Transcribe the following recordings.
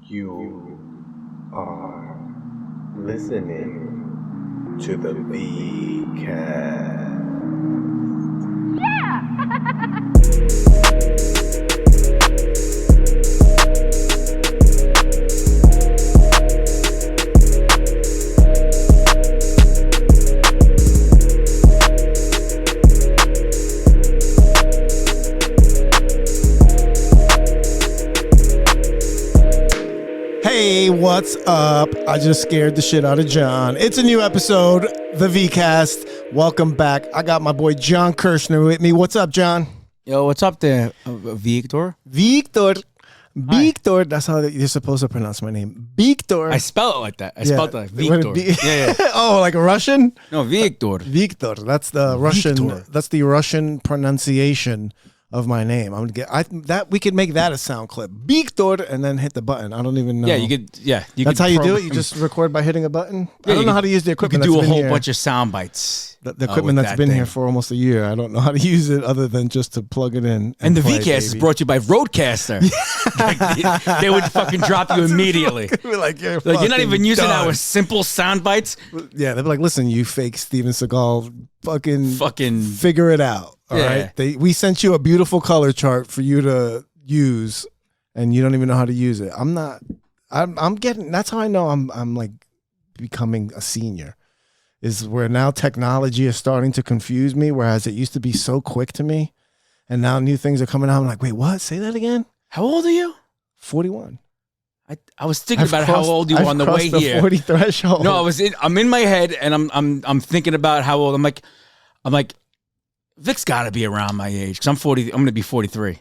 You are listening to the VCast. Hey, what's up? I just scared the shit out of John. It's a new episode, the VCast. Welcome back. I got my boy Yung Kurschner with me. What's up, John? Yo, what's up there, Victor? Victor. That's how you're supposed to pronounce my name. Victor. I spell it like that. I spelled it like Victor. Yeah. Oh, like a Russian? No, Victor. Victor. That's the Russian. Victor. That's the Russian pronunciation of my name. I'm gonna get we could make that a sound clip. Victor, and then hit the button. I don't even know. Yeah, you could. Yeah, that's how you do it. You just record by hitting a button. Yeah, I don't know how to use the equipment. You could do that's a been whole here. bunch of sound bites. The equipment that's been here for almost a year. I don't know how to use it other than just to plug it in. And the play, VCast is brought to you by Roadcaster. Like, they would fucking drop you immediately. Like, you're not even using done. our simple sound bites. Yeah, they'd be like, listen, you fake Steven Seagal, fucking figure it out. All right. We sent you a beautiful color chart for you to use, and you don't even know how to use it. I'm getting. That's how I know I'm like becoming a senior. Is where now technology is starting to confuse me, whereas it used to be so quick to me, and now new things are coming out. I'm like, wait, what? Say that again. How old are you? 41. I was thinking about how old you were on the way the here. 40 threshold. No, I'm in my head, and I'm thinking about how old. I'm like, Vic's got to be around my age because I'm going to be 43.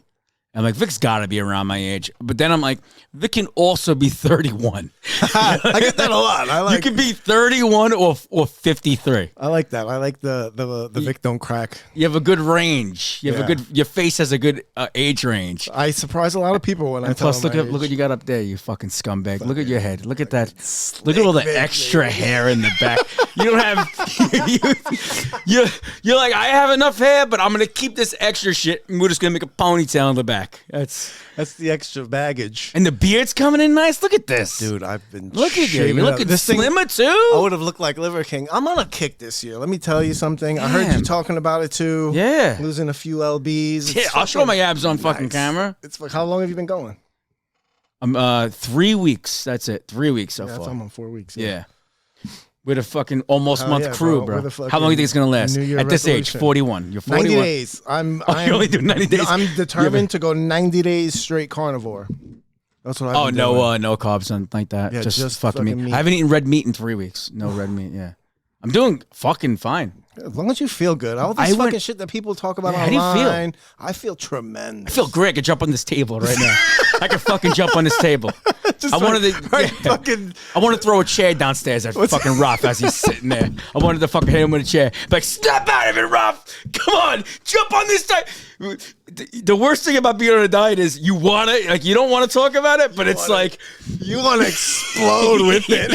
I'm like, Vic's got to be around my age. But then I'm like, Vic can also be 31. I get that a lot. You can be 31 or 53. I like that. I like the Vic don't crack. You have a good range. Your face has a good age range. I surprise a lot of people when I tell plus, them look what you got up there, you fucking scumbag. Look at your head. Look at that. Look at all the extra hair in the back. You don't have. You're like, I have enough hair, but I'm gonna keep this extra shit, and we're just gonna make a ponytail in the back. That's the extra baggage. And the beard's coming in nice. Look at this, dude. I've been look at you. You're looking slimmer too. I would have looked like Liver King. I'm on a kick this year. Let me tell you something. I heard you talking about it too. Yeah, losing a few lbs. Yeah, I'll show my abs on fucking camera. It's like, how long have you been going? I'm 3 weeks. That's it. 3 weeks so far. I'm on 4 weeks. Yeah. With a fucking almost month crew, bro. How long do you think it's gonna last? At this age, 41. You're 41. 90 days. You only do 90 days. I'm determined to go 90 days straight carnivore. That's what I've been doing. No carbs, something like that. Yeah, just fucking meat. meat. I haven't eaten red meat in 3 weeks. No red meat. Yeah, I'm doing fucking fine. As long as you feel good. All this fucking shit that people talk about online. How do you feel? I feel tremendous. I feel great. I could jump on this table right now. I could fucking jump on this table. I wanted to throw a chair downstairs at fucking Ruff as he's sitting there. I wanted to fucking hit him with a chair. Like, snap out of it, Ruff. Come on, jump on this diet. The worst thing about being on a diet is you want to, like, you don't want to talk about it, but it's like you want to explode with it.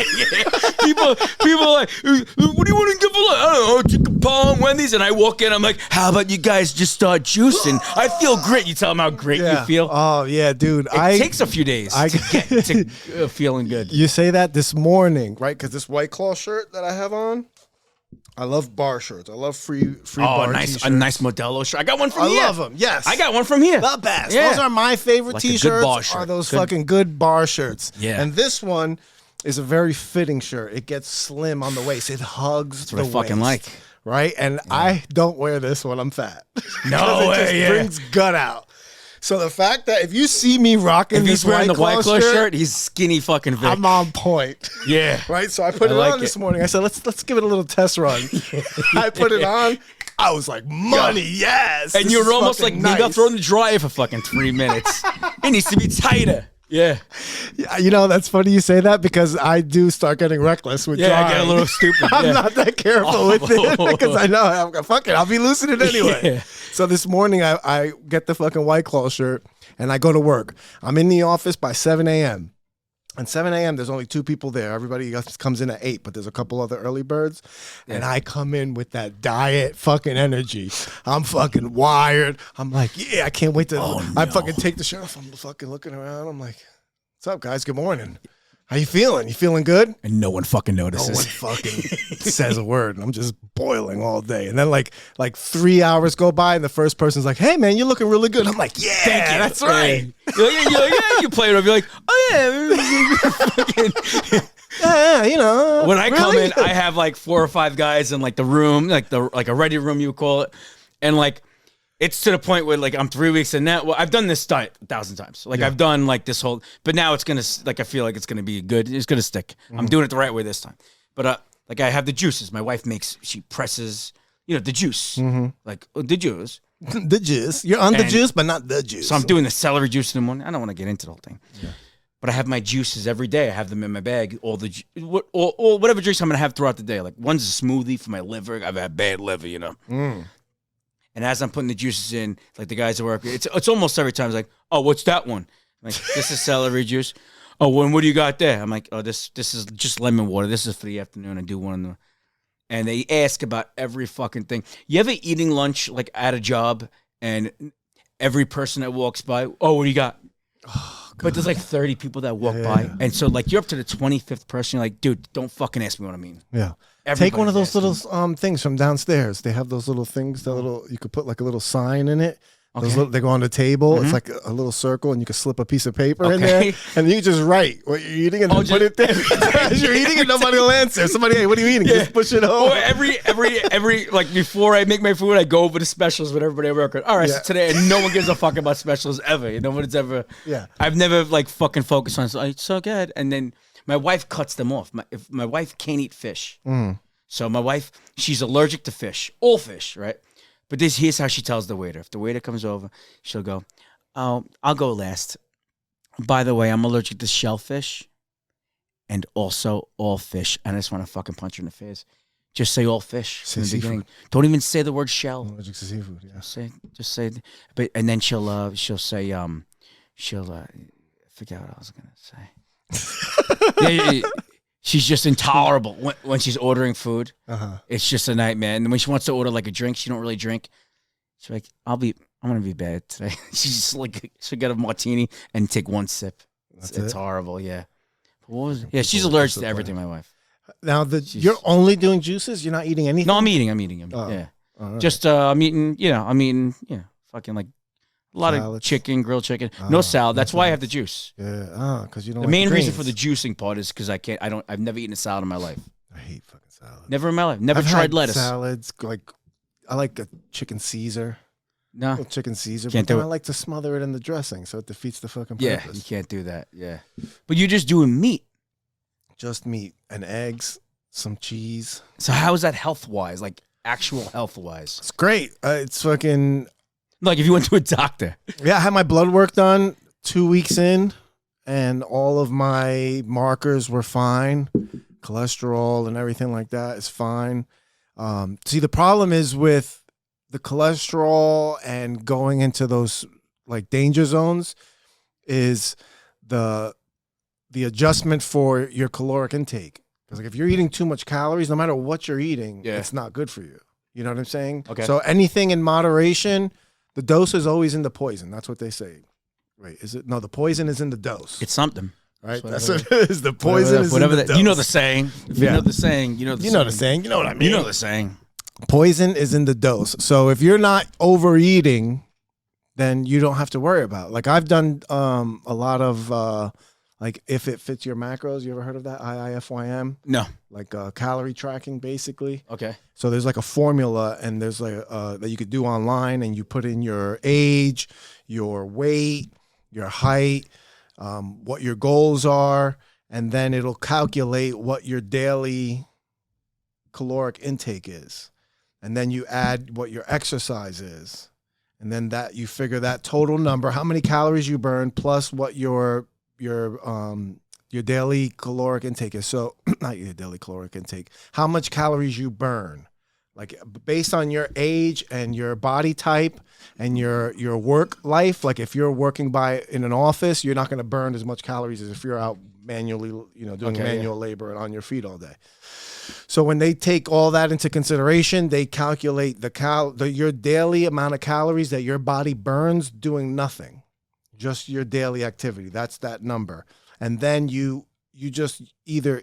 People are like, what do you want to give a lot? I don't know, chicken palm, Wendy's, and I walk in. I'm like, how about you guys just start juicing? I feel great. You tell them how great you feel. Oh yeah, dude. It takes a few days to get to feeling good. You say that this morning, right? Because this White Claw shirt that I have on. I love bar shirts. I love free bar t-shirts. A nice Modelo shirt. I got one from here. I love them. Yes, I got one from here. The best. Yeah. Those are my favorite like t-shirts. Are those fucking good bar shirts? Yeah. And this one is a very fitting shirt. It gets slim on the waist. It hugs That's what the I fucking waist, like. right? And I don't wear this when I'm fat. No way. It just brings gut out. So the fact that if you see me rocking this wearing the White Claw shirt, he's skinny fucking Vic. I'm on point. Yeah. Right? So I put it on this morning. I said, let's give it a little test run. I put it on. I was like, money, yes. And you're almost like, maybe I'll throw in the dryer for fucking 3 minutes. It needs to be tighter. Yeah. You know, that's funny you say that because I do start getting reckless with drying. I get a little stupid. I'm not that careful with it because I know, fuck it, I'll be losing it anyway. Yeah. So this morning I get the fucking White Claw shirt and I go to work. I'm in the office by 7 a.m. And 7 a.m., there's only 2 people there. Everybody else comes in at 8, but there's a couple other early birds. Yeah. And I come in with that diet fucking energy. I'm fucking wired. I'm like, yeah, I can't wait to. I fucking take the shirt off. I'm fucking looking around. I'm like, What's up, guys? Good morning. How you feeling? You feeling good? And no one fucking notices. No one fucking says a word. I'm just boiling all day. And then like 3 hours go by and the first person's like, hey, man, you're looking really good. I'm like, yeah, thank you. That's right. You play it up. You're like, oh, yeah. Yeah, you know. When I come in, I have like 4 or 5 guys in like the room, like a ready room, you would call it. And like, it's to the point where like I'm 3 weeks in that. Well, I've done this stunt 1,000 times. Like I've done like this whole, but now it's gonna like I feel like it's gonna be good. It's gonna stick. I'm doing it the right way this time. But like I have the juices. My wife she presses, the juice, like the juice. The juice. You're on the juice, but not the juice. So I'm doing the celery juice in the morning. I don't want to get into the whole thing. Yeah. But I have my juices every day. I have them in my bag. All whatever drinks I'm gonna have throughout the day. Like one's a smoothie for my liver. I've had bad liver, And as I'm putting the juices in, like the guys at work, it's almost every time. It's like, oh, what's that one? I'm like, this is celery juice. Oh, what do you got there? I'm like, oh, this is just lemon water. This is for the afternoon. I do one. And they ask about every fucking thing. You ever eating lunch like at a job and every person that walks by, oh, what do you got? Oh, but there's like 30 people that walk by. And so like you're up to the 25th person. You're like, dude, don't fucking ask me what I mean. Yeah. Take one of those little things from downstairs. They have those little things, you could put like a little sign in it. Okay. They go on the table. It's like a little circle, and you can slip a piece of paper in there, and you just write what you're eating and then put it there. As you're eating it, nobody will answer. Somebody, hey, what are you eating? Just push it over. Or every like before I make my food, I go over the specials with everybody at work. All right, so today, and no one gives a fuck about specials ever. No one's ever. Yeah. I've never like fucking focused on it's so good, and then my wife cuts them off. My wife can't eat fish. So my wife, she's allergic to fish, all fish, right? But here's how she tells the waiter. If the waiter comes over, she'll go, oh, I'll go last. By the way, I'm allergic to shellfish and also all fish. And I just want to fucking punch her in the face. Just say all fish in the beginning. Don't even say the word shell. I'm allergic to seafood, yeah. Just say, but and then she'll say, I forget what I was gonna say. She's just intolerable when she's ordering food. It's just a nightmare. And when she wants to order like a drink, she don't really drink. She's like, I'm gonna be bad today. She's just like, she'll get a martini and take one sip. It's horrible. Yeah. She's allergic to everything. My wife. Now you're only doing juices. You're not eating anything. No, I'm eating. Yeah. Right. Just I'm eating. Fucking like. A lot of chicken, grilled chicken. No salad. That's why I have the juice. Yeah. Because you don't. The main reason for the juicing part is because I've never eaten a salad in my life. I hate fucking salad. Never in my life. Never tried lettuce. Salads I like a chicken Caesar. No. Chicken Caesar. Can't do it. I like to smother it in the dressing, so it defeats the fucking purpose. Yeah, you can't do that. Yeah. But you're just doing meat. Just meat and eggs, some cheese. So how is that health wise? Like actual health wise? It's great. It's fucking. Like if you went to a doctor. Yeah, I had my blood work done 2 weeks in, and all of my markers were fine. Cholesterol and everything like that is fine. See, the problem is with the cholesterol and going into those like danger zones is the adjustment for your caloric intake. Because like if you're eating too much calories, no matter what you're eating, it's not good for you. You know what I'm saying? Okay. So anything in moderation. The dose is always in the poison. That's what they say. Wait, is it? No, the poison is in the dose. It's something. Right? That's what it is. The poison is in the dose. You know the saying. If you know the saying, you know the saying. You know the saying. You know what I mean. You know the saying. Poison is in the dose. So if you're not overeating, then you don't have to worry about it. Like I've done a lot of like if it fits your macros. You ever heard of that? IIFYM? No. Like calorie tracking, basically. Okay. So there's like a formula, and there's like that you could do online, and you put in your age, your weight, your height, what your goals are, and then it'll calculate what your daily caloric intake is, and then you add what your exercise is, and then that you figure that total number, how many calories you burn, plus what your daily caloric intake is. So not your daily caloric intake, how much calories you burn, like based on your age and your body type and your work life. Like if you're working in an office, you're not going to burn as much calories as if you're out manually, doing manual labor and on your feet all day. So when they take all that into consideration, they calculate your daily amount of calories that your body burns doing nothing, just your daily activity. That's that number. and then you just either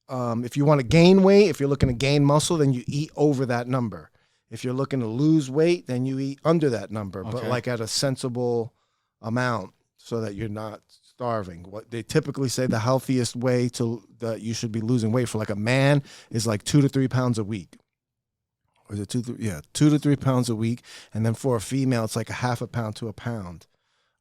if you want to gain weight, if you're looking to gain muscle, then you eat over that number. If you're looking to lose weight, then you eat under that number, but like at a sensible amount so that you're not starving. What they typically say the healthiest way that you should be losing weight for like a man is like 2 to 3 pounds a week. Or is it 2 to 3 pounds a week. And then for a female, it's like a half a pound to a pound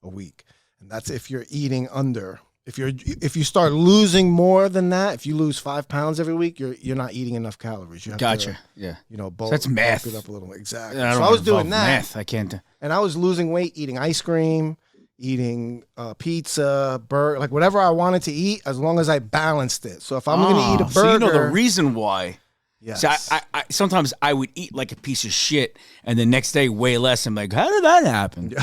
a week. And that's if you're eating under. If you start losing more than that, if you lose 5 pounds every week, you're not eating enough calories. You have gotcha. To, so that's math. Bulk it up a little. Exactly. Yeah, so I was doing that. Math. I can't. And I was losing weight, eating ice cream, eating pizza, burger, like whatever I wanted to eat, as long as I balanced it. So if I'm going to eat a burger, so you know the reason why. Yes. So I sometimes I would eat like a piece of shit, and the next day way less. I'm like, how did that happen?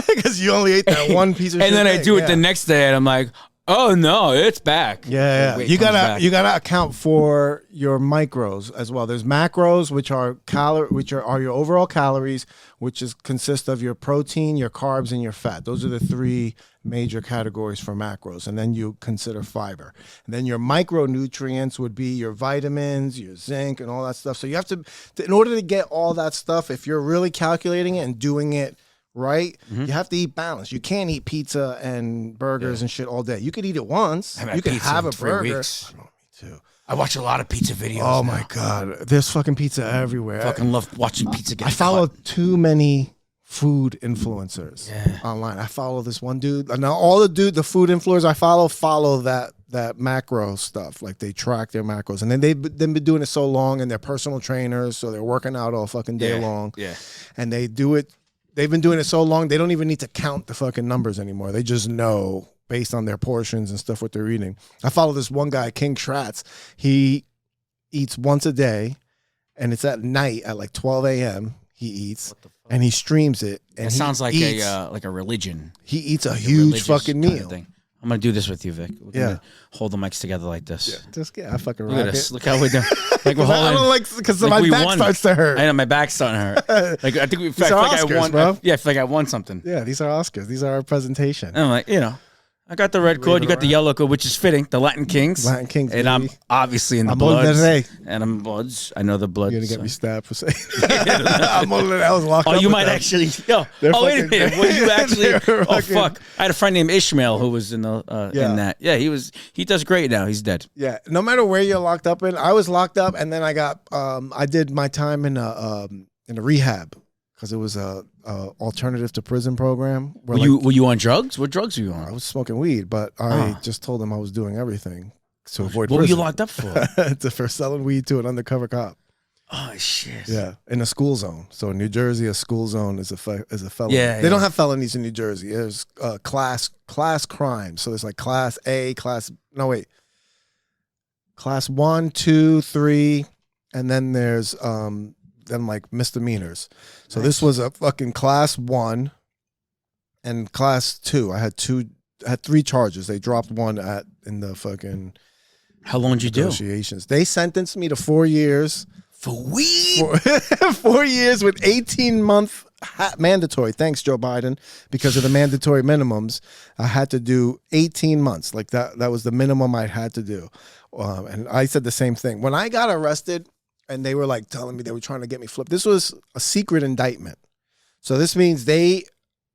Because you only ate that one piece of shit. And then I do it the next day, and I'm like, oh no, it's back. Yeah. You gotta account for your micros as well. There's macros, which are your overall calories, which consist of your protein, your carbs, and your fat. Those are the 3 major categories for macros. And then you consider fiber. And then your micronutrients would be your vitamins, your zinc, and all that stuff. So you have to in order to get all that stuff, if you're really calculating it and doing it right, you have to eat balanced. You can't eat pizza and burgers and shit all day. You could eat it once. You could have a burger. Weeks. I know, me too. I watch a lot of pizza videos. Oh my god, there's fucking pizza everywhere. I fucking love watching pizza get I follow cut. too many food influencers online. I follow this one dude. Now all the food influencers I follow that macro stuff. Like they track their macros, and then they've been doing it so long, and they're personal trainers, so they're working out all fucking day long. Yeah, and they do it. They've been doing it so long, they don't even need to count the fucking numbers anymore. They just know based on their portions and stuff what they're eating. I follow this one guy, King Tratz. He eats once a day, and it's at night at like 12 a.m. He eats, and he streams it. And it sounds like a religion. He eats a huge fucking meal. I'm gonna do this with you, Vic. We're gonna hold the mics together like this. I fucking rock Look at it. this. Look how we're doing. Like we're holding. I don't like because my back starts to hurt. I know my back's starting to hurt. Like I think I feel like Oscars, I won. bro. I feel like I won something. Yeah, these are Oscars. These are our presentation. And I'm like, I got the red cord, you got the yellow cord, which is fitting. The Latin Kings. Latin Kings, and baby. I'm obviously in the bloods. And I'm bloods. I know the bloods. You're gonna get me stabbed for saying I'm older than I was locked up. Oh, you might actually. Wait a minute. Were you actually? Oh fuck! I had a friend named Ishmael who was in the in that. Yeah, he does great now. He's dead. Yeah. No matter where you're locked up in, I was locked up, and then I got I did my time in a rehab. Because it was a alternative to prison program. Were you on drugs? What drugs were you on? I was smoking weed, but I just told them I was doing everything to avoid What prison. were you locked up for? For selling weed to an undercover cop. Oh shit! Yeah, in a school zone. So in New Jersey, a school zone is a felony. Yeah, they don't have felonies in New Jersey. There's class crime. So there's like class A, class 1, 2, 3, and then there's then like misdemeanors. So this was a fucking class 1 and class 2. I had 3 charges. They dropped one in the fucking. How long did you negotiations. They sentenced me to 4 years. For weed? 4 years with 18-month mandatory. Thanks, Joe Biden. Because of the mandatory minimums, I had to do 18 months. Like that was the minimum I had to do. And I said the same thing. When I got arrested, and they were like telling me they were trying to get me flipped. This was a secret indictment. So this means they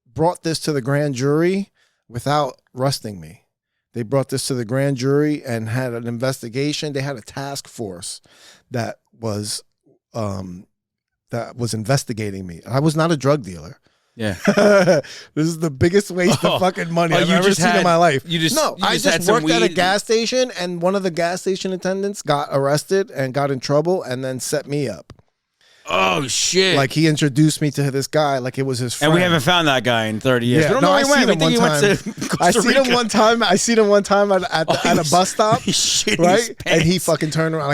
brought this to the grand jury without arresting me. They brought this to the grand jury and had an investigation. They had a task force that was investigating me. I was not a drug dealer. Yeah. This is the biggest waste of fucking money I've ever seen in my life. I just worked at a gas station, and one of the gas station attendants got arrested and got in trouble and then set me up. Oh shit! Like he introduced me to this guy, like it was his friend. And we haven't found that guy in 30 years. Yeah, I seen him one time. I seen him one time at a bus stop, right? And he fucking turned around,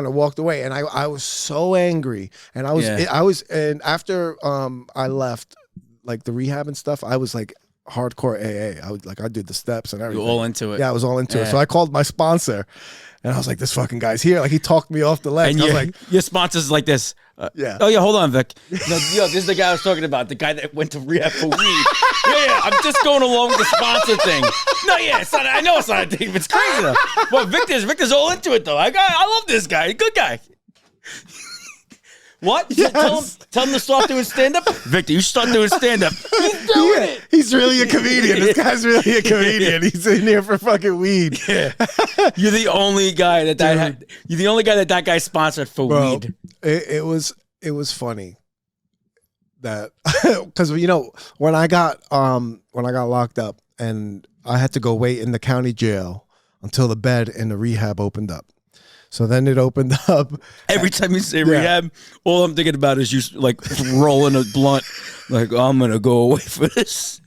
and walked away. And I was so angry, and and after I left, like the rehab and stuff, I was like hardcore AA. I did the steps and everything. You were all into it. Yeah, I was all into it. So I called my sponsor. And I was like, this fucking guy's here. Like, he talked me off the ledge. And I was like, your sponsor's like this. yeah. Oh, yeah, hold on, Vic. No, yo, this is the guy I was talking about, the guy that went to rehab for weed. Yeah, I'm just going along with the sponsor thing. No, yeah, it's not, I know it's not a thing, but it's crazy, though. But Victor's all into it, though. I love this guy. Good guy. What? Yes. Tell him to start doing stand-up? Victor, you should start doing stand-up. He's doing it. He's really a comedian. This guy's really a comedian. He's in here for fucking weed. Yeah. You're the only guy you're the only guy that guy sponsored for weed. It was funny that because when I got locked up and I had to go wait in the county jail until the bed in the rehab opened up. So then it opened up. Every time you say rehab, all I'm thinking about is you like rolling a blunt. Like, I'm going to go away for this.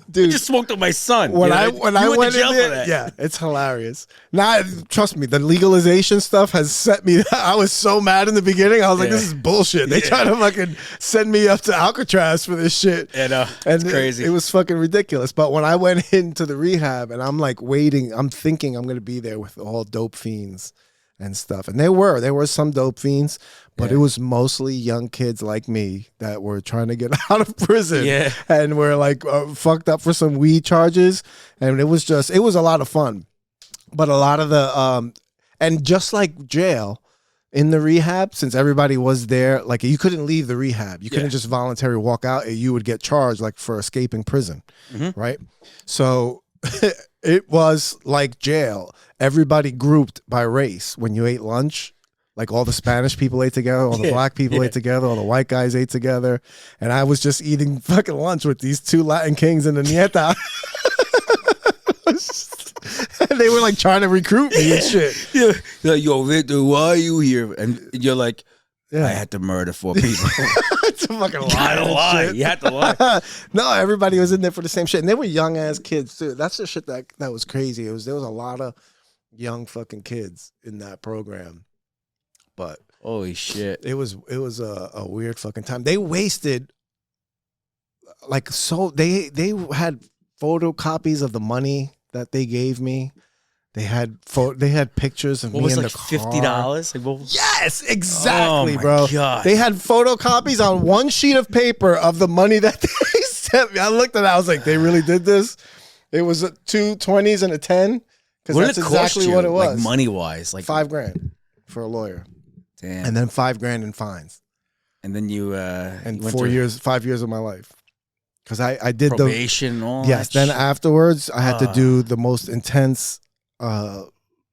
Dude, I just smoked with my son. When I went in there, yeah, it's hilarious. Now, trust me, the legalization stuff has set me. I was so mad in the beginning. I was like, this is bullshit. They try to fucking send me up to Alcatraz for this shit. Yeah, it's crazy. It was fucking ridiculous. But when I went into the rehab and I'm like waiting, I'm thinking I'm going to be there with all dope fiends and stuff. And there were some dope fiends, but it was mostly young kids like me that were trying to get out of prison. Yeah. And were like fucked up for some weed charges. And it was a lot of fun. But a lot of the, and just like jail, in the rehab, since everybody was there, like you couldn't leave the rehab. You couldn't just voluntarily walk out. You would get charged like for escaping prison, right? So it was like jail. Everybody grouped by race. When you ate lunch, like all the Spanish people ate together, all the black people ate together, all the white guys ate together. And I was just eating fucking lunch with these two Latin kings and the nieta. And they were like trying to recruit me and shit. Yeah. You're like, yo, Victor, why are you here? And you're like, I had to murder 4 people. It's a fucking lie. You had to lie. No, everybody was in there for the same shit. And they were young ass kids too. That's the shit that was crazy. There was a lot of young fucking kids in that program. But holy shit. It was a weird fucking time. They wasted like they had photocopies of the money that they gave me. They had pictures of me in the car. $50? Yes, exactly, oh my bro. God. They had photocopies on one sheet of paper of the money that they sent me. I looked at it. I was like, they really did this? It was 2 20s and a 10? Because that's exactly what it was. Like money-wise? Like $5,000 for a lawyer. Damn. And then $5,000 in fines. And then you and 5 years of my life. Because I did probation and all yes, that then shit. Afterwards, I had to do the most intense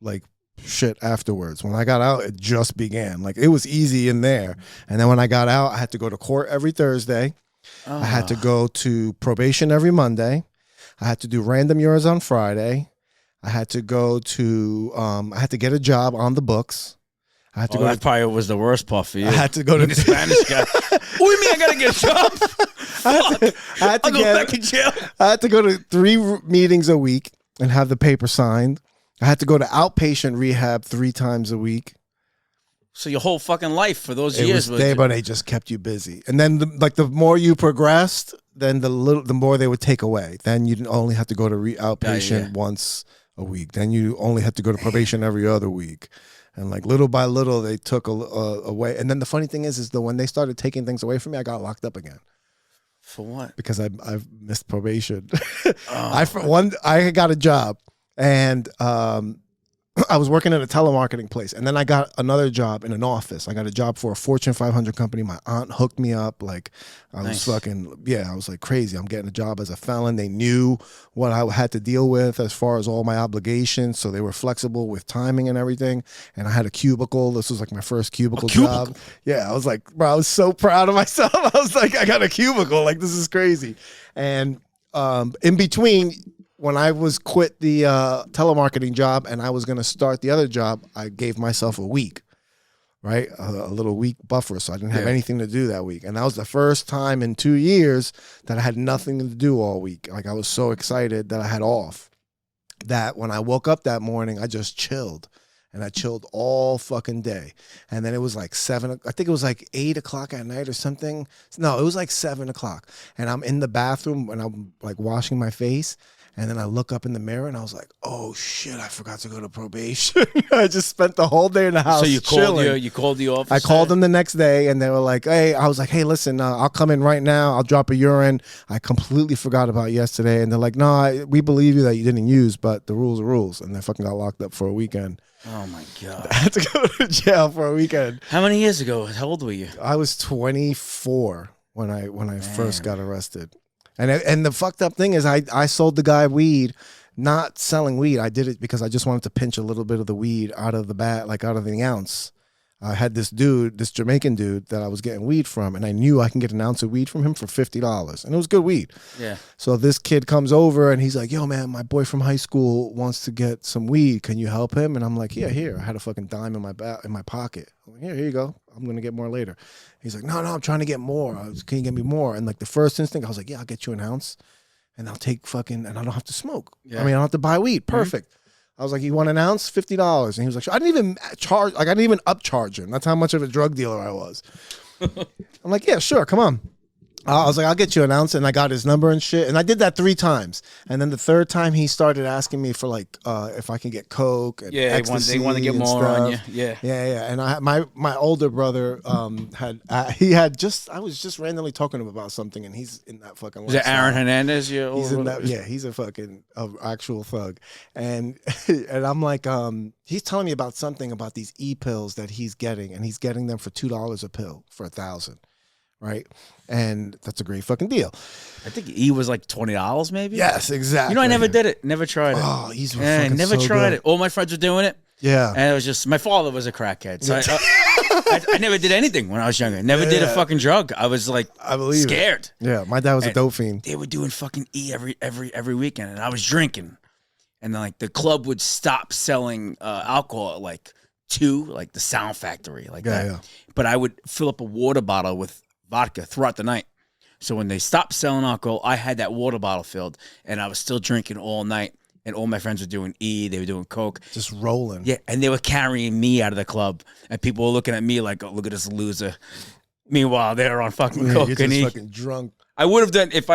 like shit afterwards. When I got out, it just began. Like it was easy in there. And then when I got out, I had to go to court every Thursday. I had to go to probation every Monday. I had to do random years on Friday. I had to go to I had to get a job on the books. I had to go. That probably was the worst part for you. I had to go to the Spanish guy. What do you mean I gotta get a job? I had to go back in jail. I had to go to 3 meetings a week and have the paper signed. I had to go to outpatient rehab 3 times a week. So your whole fucking life for those years was but they just kept you busy. And then the more you progressed, then the more they would take away. Then you only have to go to outpatient once a week. Then you only have to go to probation every other week. And like little by little, they took away. And then the funny thing is that when they started taking things away from me, I got locked up again. For what? Because I missed probation. I got a job, and I was working at a telemarketing place, and then I got another job in an office. I got a job for a Fortune 500 company. My aunt hooked me up. Like I was I was like crazy. I'm getting a job as a felon. They knew what I had to deal with as far as all my obligations, so they were flexible with timing and everything. And I had a cubicle. This was like my first cubicle job. Yeah, I was like, bro, I was so proud of myself. I was like, I got a cubicle. Like this is crazy. And in between, when I was quit the telemarketing job and I was going to start the other job, I gave myself a week, right? A little week buffer. So I didn't have anything to do that week. And that was the first time in 2 years that I had nothing to do all week. Like I was so excited that I had off that when I woke up that morning, I just chilled. And I chilled all fucking day. And then it was like 7, I think it was like 8 o'clock at night or something. No, it was like 7 o'clock. And I'm in the bathroom and I'm like washing my face. And then I look up in the mirror and I was like, oh shit, I forgot to go to probation. I just spent the whole day in the house. So you chilling. called the office? I called them the next day and they were like, hey, I was like, hey, listen, I'll come in right now. I'll drop a urine. I completely forgot about yesterday. And they're like, no, we believe you that you didn't use, but the rules are rules. And they fucking got locked up for a weekend. Oh my God. I had to go to jail for a weekend. How many years ago? How old were you? I was 24 when I first got arrested. And the fucked up thing is I sold the guy weed, not selling weed. I did it because I just wanted to pinch a little bit of the weed out of the bat, like out of the ounce. I had this Jamaican dude that I was getting weed from, and I knew I can get an ounce of weed from him for $50. And it was good weed. Yeah. So this kid comes over and he's like, yo, man, my boy from high school wants to get some weed. Can you help him? And I'm like, yeah, here. I had a fucking dime in my pocket. I'm like, here you go. I'm going to get more later. He's like, no, I'm trying to get more. Can you get me more? And like the first instinct, I was like, yeah, I'll get you an ounce and I'll take and I don't have to smoke. Yeah. I mean, I don't have to buy weed. Perfect. Mm-hmm. I was like, you want an ounce? $50. And he was like, I didn't even upcharge him. That's how much of a drug dealer I was. I'm like, yeah, sure. Come on. I was like, I'll get you an ounce. And I got his number and shit. And I did that 3 times. And then the third time he started asking me for like, if I can get Coke and ecstasy. They want to get more on you. Yeah. Yeah. And my older brother I was just randomly talking to him about something and he's in that fucking. Is it Aaron Hernandez? He's in that. Yeah, he's a fucking actual thug. And I'm like, he's telling me about something about these e-pills that he's getting, and he's getting them for $2 a pill for 1,000. Right, and that's a great fucking deal. I think E was like $20, maybe. Yes, exactly. You know, I never did it. Never tried it. Oh, he's never tried it. All my friends were doing it. Yeah, and it was just my father was a crackhead, so I never did anything when I was younger. Never did a fucking drug. I was like, scared. Yeah, my dad was a dope fiend. They were doing fucking E every weekend, and I was drinking, and then like the club would stop selling alcohol at like 2, like the Sound Factory, like that. Yeah. But I would fill up a water bottle with vodka throughout the night. So when they stopped selling alcohol, I had that water bottle filled, and I was still drinking all night. And all my friends were doing E, they were doing Coke. Just rolling. Yeah, and they were carrying me out of the club. And people were looking at me like, oh, look at this loser. Meanwhile, they were on fucking Coke you're and just E. fucking drunk. I would have done, if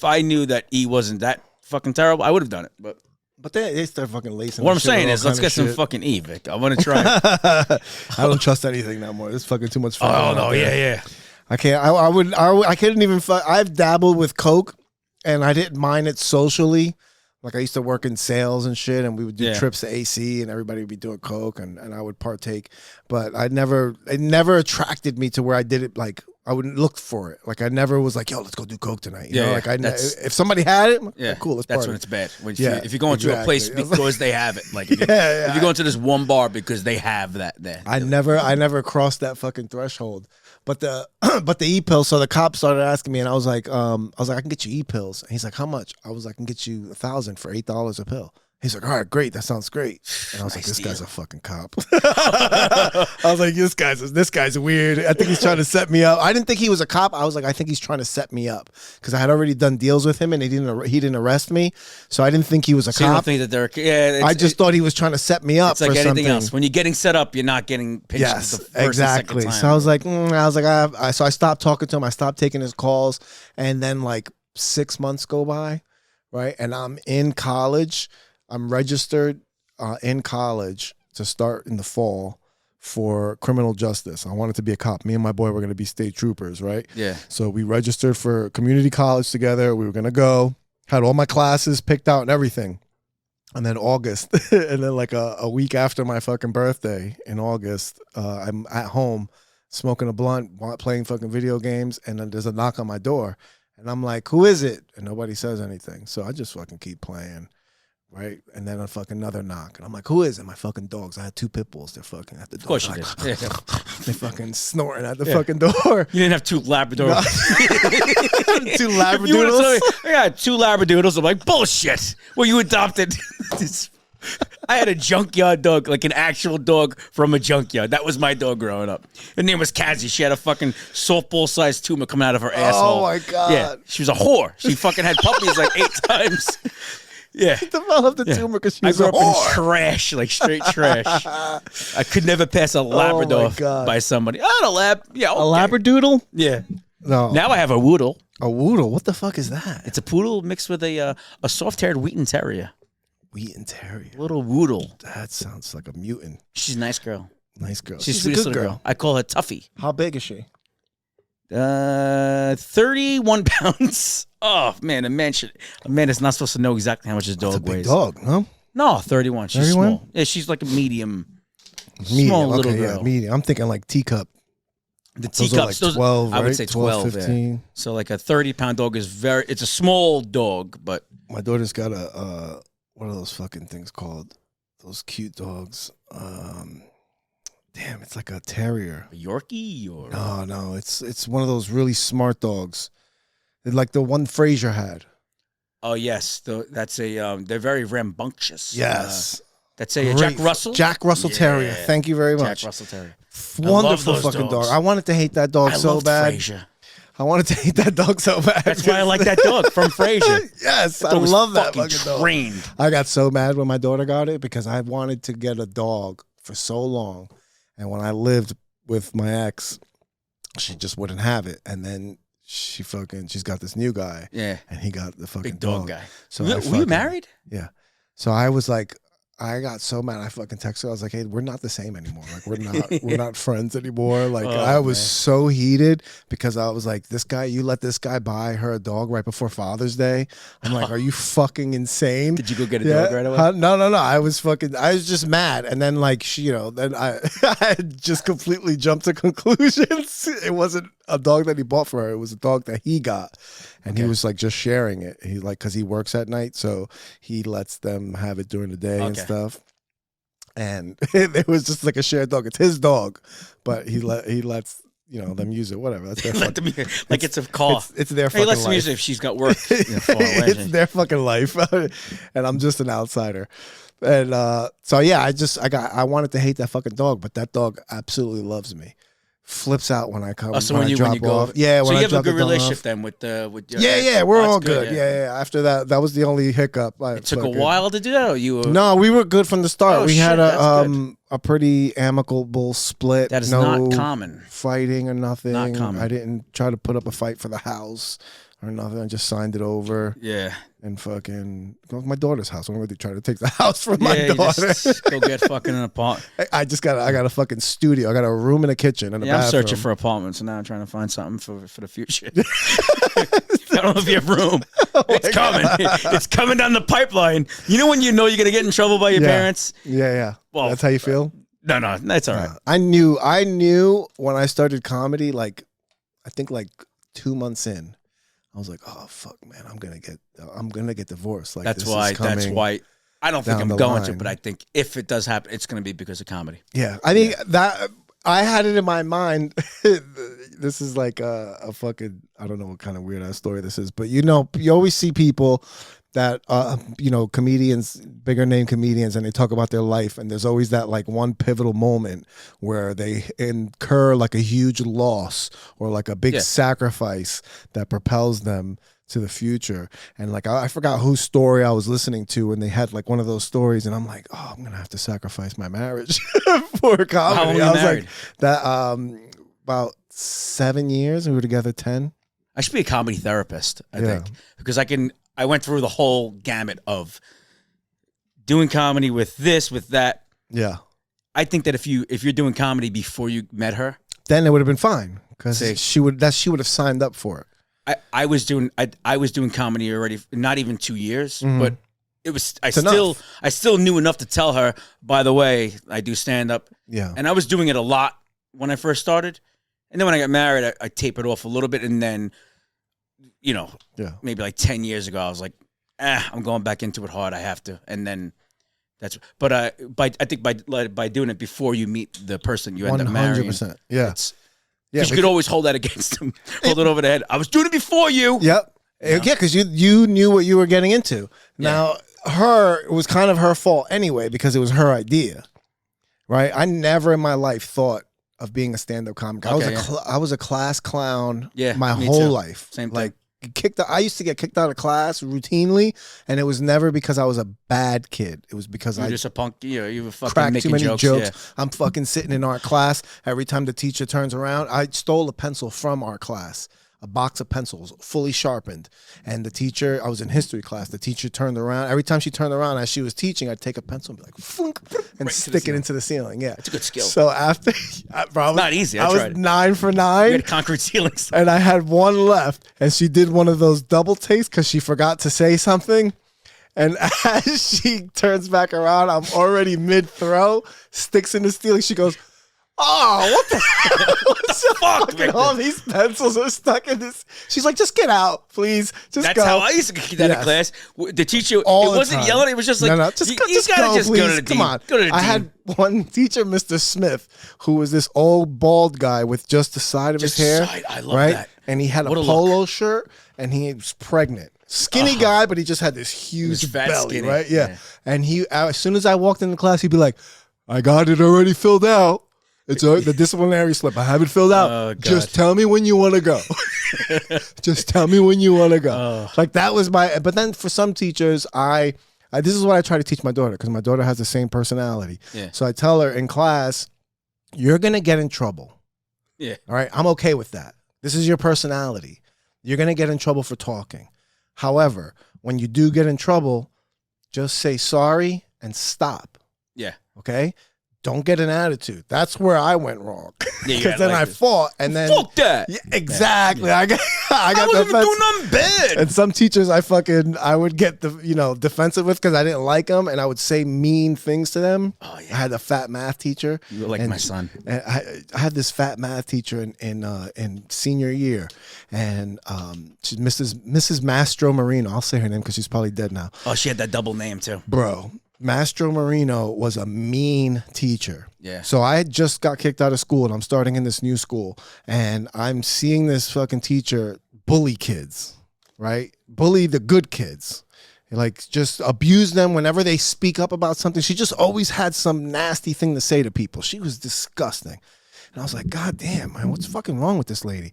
I knew that E wasn't that fucking terrible, I would have done it. But they start fucking lacing. What I'm saying is, let's get some fucking E, Vic. I want to try it. I don't trust anything no more. It's fucking too much fun. Oh, no, yeah. I can't. I couldn't even. I've dabbled with Coke, and I didn't mind it socially. Like I used to work in sales and shit, and we would do trips to AC, and everybody would be doing Coke, and I would partake. But it never attracted me to where I did it. Like I wouldn't look for it. Like I never was like, yo, let's go do Coke tonight. You know? Like if somebody had it, like, cool, let's party. That's when it's bad. If you're going to a place because they have it, like if you're going to this one bar because they have that there. I never crossed that fucking threshold. But the e-pills, so the cop started asking me, and I was like, I can get you e-pills. And he's like, how much? I was like, I can get you 1,000 for $8 a pill. He's like, all right, great, that sounds great. And I was like, this guy's a fucking cop. I was like, this guy's weird. I think he's trying to set me up. I didn't think he was a cop. I was like, I think he's trying to set me up because I had already done deals with him, and he didn't arrest me. So I didn't think he was a cop. You don't think that they're I just thought he was trying to set me up. It's like for anything something else. When you're getting set up, you're not getting pinched. Yes, the first exactly. And second time. So I was like, so I stopped talking to him. I stopped taking his calls, and then like 6 months go by, right? And I'm in college. I'm registered in college to start in the fall for criminal justice. I wanted to be a cop. Me and my boy were going to be state troopers, right? Yeah. So we registered for community college together. We were going to go, had all my classes picked out and everything. And then August, and then like a week after my fucking birthday in August, I'm at home smoking a blunt, playing fucking video games, and then there's a knock on my door. And I'm like, who is it? And nobody says anything. So I just fucking keep playing. Right, and then another knock, and I'm like, "Who is it?" My fucking dogs. I had 2 pit bulls. They're fucking at the door. Of course you did. They fucking snorting at the fucking door. You didn't have 2 Labradors. 2 Labradoodles. I got 2 Labradoodles. I'm like, bullshit. Well, you adopted. I had a junkyard dog, like an actual dog from a junkyard. That was my dog growing up. Her name was Cassie. She had a fucking softball-sized tumor coming out of her asshole. Oh my god. Yeah, she was a whore. She fucking had puppies like 8 times. Yeah. She developed the tumor because she was I grew up in trash, like straight trash. I could never pass a Labrador by somebody. I had a lab. Yeah, okay. A Labradoodle? Yeah. No. Now I have a Woodle. A Woodle? What the fuck is that? It's a poodle mixed with a soft-haired Wheaten Terrier. Wheaten Terrier. Little Woodle. That sounds like a mutant. She's a nice girl. Nice girl. She's a good girl. I call her Tuffy. How big is she? 31 pounds. Oh man, a man is not supposed to know exactly how much his dog weighs. Dog, no? No, 31. She's 31? small. Yeah, she's like a medium small little girl. Yeah, medium. I'm thinking like teacup. The teacups, like 12, I would right? say 12, 15. Yeah. So like a 30-pound dog is it's a small dog, but my daughter's got a what are those fucking things called? Those cute dogs. Damn, it's like a terrier. A Yorkie or no, it's one of those really smart dogs. Like the one Frazier had. Oh yes, that's a they're very rambunctious. Yes. That's a Jack Russell? Jack Russell Terrier. Thank you very much. Jack Russell Terrier. Wonderful fucking dog. I wanted to hate that dog so bad. Frasier. I wanted to hate that dog so bad. That's why I like that dog from Frasier. Yes, I love that fucking dog. Trained. I got so mad when my daughter got it because I wanted to get a dog for so long. And when I lived with my ex, she just wouldn't have it. And then she's got this new guy. Yeah. And he got the fucking big dog guy. So were you married? Yeah. So I was like, I got so mad. I fucking texted her. I was like, "Hey, we're not the same anymore. Like, we're not friends anymore." Like, I was so heated because I was like, "This guy, you let this guy buy her a dog right before Father's Day." I'm like, "Are you fucking insane?" Did you go get a dog right away? No. I was just mad, and then like then I just completely jumped to conclusions. It wasn't a dog that he bought for her. It was a dog that he got. And he was like just sharing it. He like, cause he works at night, so he lets them have it during the day and stuff. And it was just like a shared dog. It's his dog, but he lets them use it. Whatever. That's their let them like it's a car. It's their fucking life. He lets them use it if she's got work. It's their fucking life, and I'm just an outsider. And so yeah, I wanted to hate that fucking dog, but that dog absolutely loves me. Flips out when I come. So when you go off. Yeah, so when you I have a good relationship off. then with your yeah, we're all good. Yeah. After that was the only hiccup. It took a while to do that, or you were... No, we were good from the start. We had a pretty amicable split. That is not common. Fighting or nothing. Not common. I didn't try to put up a fight for the house or nothing. I just signed it over. Yeah. And fucking go to my daughter's house. I'm going to try to take the house from my daughter. Just go get fucking an apartment. I got a fucking studio. I got a room and a kitchen and a bathroom. I'm searching for apartments, so now I'm trying to find something for the future. I don't know if you have room. It's coming. It's coming down the pipeline. You know when you're going to get in trouble by your parents? Yeah. Well, that's how you feel? No, that's all right. I knew when I started comedy, like, I think like 2 months in, I was like, oh fuck, man, I'm gonna get divorced. Like that's why I don't think I'm going to, but I think if it does happen, it's gonna be because of comedy. Yeah, I think that I had it in my mind. This is like a fucking, I don't know what kind of weird ass story this is, but you always see people that comedians, bigger name comedians, and they talk about their life, and there's always that like one pivotal moment where they incur like a huge loss or like a big sacrifice that propels them to the future. And like I forgot whose story I was listening to, and they had like one of those stories, and I'm like, oh, I'm gonna have to sacrifice my marriage for comedy. How long were you married? Like, that about 7 years. We were together 10. I should be a comedy therapist, I think, because I went through the whole gamut of doing comedy with this, with that. Yeah. I think that if you're doing comedy before you met her, then it would have been fine because she would have signed up for it. I was doing comedy already, not even 2 years, but it was I still knew enough to tell her, by the way, I do stand up. Yeah. And I was doing it a lot when I first started. And then when I got married, I tapered off a little bit, and then maybe like 10 years ago, I was like, I'm going back into it hard. I have to. And then I think by doing it before you meet the person you end up marrying. 100%. Yeah. You could always hold that against them. Hold it over the head. I was doing it before you. Yep. Yeah, because you knew what you were getting into. Now, it was kind of her fault anyway, because it was her idea. Right? I never in my life thought of being a stand-up comic. I was a class clown my whole life. Same thing. Like I used to get kicked out of class routinely, and it was never because I was a bad kid. It was because you were just a punk. You were fucking cracked making too many jokes. Yeah. I'm fucking sitting in art class. Every time the teacher turns around, I stole a pencil from art class. a box of pencils, fully sharpened. And the teacher, I was in history class, the teacher turned around. Every time she turned around as she was teaching, I'd take a pencil and be like, funk, and stick it into the ceiling. Yeah. That's a good skill. So after, not easy. I was 9 for 9. You had concrete ceilings. And I had one left. And she did one of those double takes because she forgot to say something. And as she turns back around, I'm already mid-throw, sticks in the ceiling. She goes, oh, what the hell? What the fuck? All these pencils are stuck in this. She's like, just get out, please. Just go. That's how I used to get kicked out of class. The teacher, it wasn't yelling. It was just like, no, just go, please. Go to the dean. Come on. Go to the dean. I had one teacher, Mr. Smith, who was this old bald guy with just the side of his hair. I love that. And he had a polo shirt, and he was pregnant. Skinny guy, but he just had this huge belly, skinny. Right? Yeah. And he, as soon as I walked into class, he'd be like, I got it already filled out. It's the disciplinary slip. I have it filled out. Oh, just tell me when you want to go. Just tell me when you want to go. Like that was my, but then for some teachers, this is what I try to teach my daughter because my daughter has the same personality. Yeah. So I tell her in class, you're going to get in trouble. Yeah. All right. I'm okay with that. This is your personality. You're going to get in trouble for talking. However, when you do get in trouble, just say sorry and stop. Yeah. Okay? Don't get an attitude. That's where I went wrong. Because then I fought and then fuck that. Yeah, exactly. Yeah. I got wasn't even doing nothing bad. And some teachers I would get defensive with because I didn't like them and I would say mean things to them. Oh, yeah. I had a fat math teacher. You were like my son. And I had this fat math teacher in senior year, and she's Mrs. Mastro Marino. I'll say her name because she's probably dead now. Oh, she had that double name too, bro. Mastro Marino was a mean teacher. Yeah. So I just got kicked out of school and I'm starting in this new school and I'm seeing this fucking teacher bully kids, right? Bully the good kids. Like just abuse them whenever they speak up about something. She just always had some nasty thing to say to people. She was disgusting. And I was like, God damn, man, what's fucking wrong with this lady?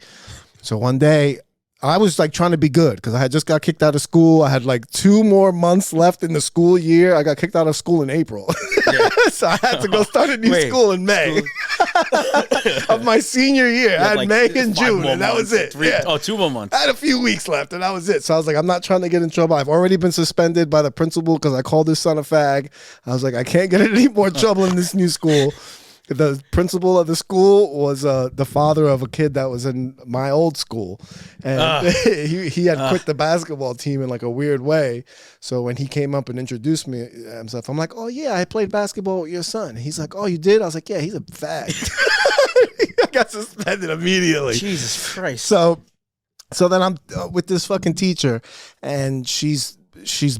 So one day I was like trying to be good because I had just got kicked out of school. I had like 2 more months left in the school year. I got kicked out of school in April. Yeah. So I had to go start a new school in May of my senior year. I had like May and June and that was it. 2 more months. I had a few weeks left and that was it. So I was like, I'm not trying to get in trouble. I've already been suspended by the principal because I called his son a fag. I was like, I can't get in any more trouble in this new school. The principal of the school was the father of a kid that was in my old school. And he had quit the basketball team in like a weird way. So when he came up and introduced me himself, I'm like, oh yeah, I played basketball with your son. He's like, oh, you did? I was like, yeah, he's a fag. I got suspended immediately. Jesus Christ. So then I'm with this fucking teacher and she's